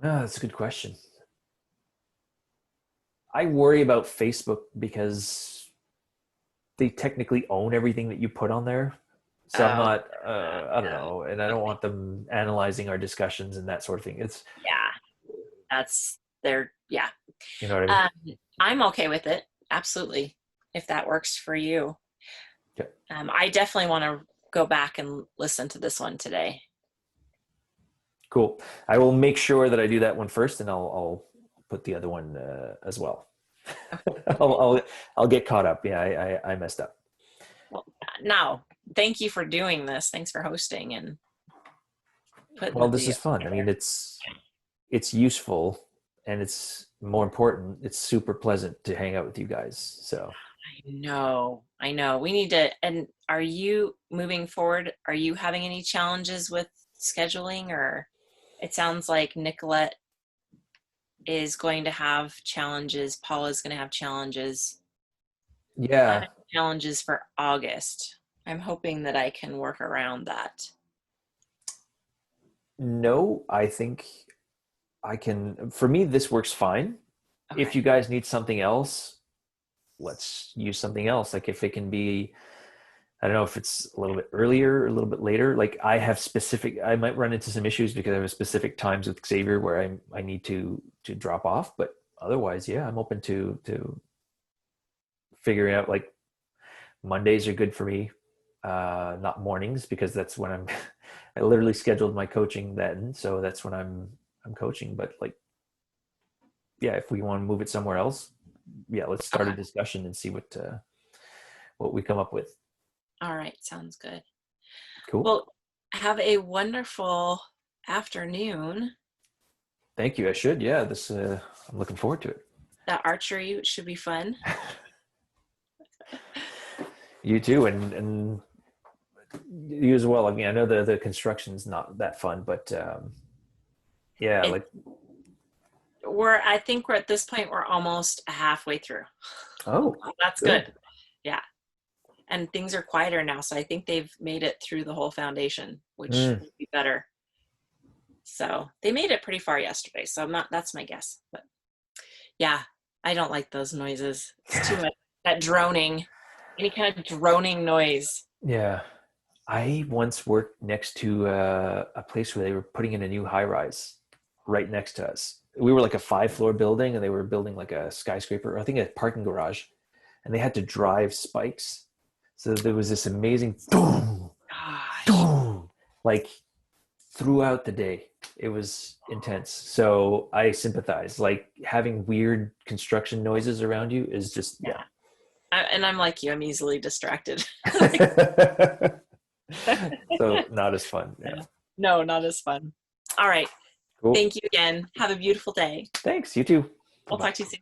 S1: Oh, that's a good question. I worry about Facebook because they technically own everything that you put on there. So I'm
S2: Oh,
S1: not, I don't
S2: yeah.
S1: know, and I don't want them analyzing our discussions and that sort of thing. It's,
S2: Yeah. That's their, yeah.
S1: you know what I mean?
S2: I'm okay with it. Absolutely. If that works for you.
S1: Yeah.
S2: I definitely want to go back and listen to this one today.
S1: Cool. I will make sure that I do that one first, and I'll put the other one as well. I'll get caught up. Yeah, I messed up.
S2: Well, now, thank you for doing this. Thanks for hosting and putting
S1: Well,
S2: the
S1: this
S2: video
S1: is fun. I
S2: together.
S1: mean, it's useful, and it's more important. It's super pleasant to hang out with you guys. So
S2: I know. We need to, and are you moving forward? Are you having any challenges with scheduling, or it sounds like Nicolette is going to have challenges. Paula's going to have challenges. I have
S1: yeah,
S2: challenges for August. I'm hoping that I can work around that.
S1: no, I think I can. For me, this works fine. If
S2: Okay.
S1: you guys need something else, let's use something else. Like if it can be, I don't know if it's a little bit earlier, or a little bit later. Like I might run into some issues because I have specific times with Xavier where I need to drop off. But otherwise, yeah, I'm open to figuring out. Like Mondays are good for me, not mornings, because that's when I literally scheduled my coaching then, so that's when I'm coaching. But like, yeah, if we want to move it somewhere else, yeah, let's start a
S2: Okay.
S1: discussion and see what we come up with.
S2: All right. Sounds good.
S1: Cool.
S2: Well, have a wonderful afternoon.
S1: Thank you. I should. Yeah, this I'm looking forward to it.
S2: That archery should be fun.
S1: You too, and you as well. I mean, I know the construction's not that fun, but yeah,
S2: It,
S1: like
S2: I think we're at this point, we're almost halfway through.
S1: oh,
S2: That's good. Yeah. And things are quieter now. So I think they've made it through the whole foundation, which would be better. So they made it pretty far yesterday. So that's my guess. But yeah, I don't like those noises. It's too much. That droning, any kind of droning noise.
S1: Yeah. I once worked next to a place where they were putting in a new high rise right next to us. We were like a 5-floor building, and they were building like a skyscraper, I think a parking garage, and they had to drive spikes. So there was this amazing boom,
S2: Gosh.
S1: boom, like throughout the day. It was intense. So I sympathize. Like having weird construction noises around you is just, yeah.
S2: And I'm like you, I'm easily distracted.
S1: So not as fun. Yeah.
S2: No, not as fun. All right.
S1: Cool.
S2: Thank you again. Have a beautiful day.
S1: Thanks. You too.
S2: We'll
S1: Bye-bye.
S2: talk to you soon.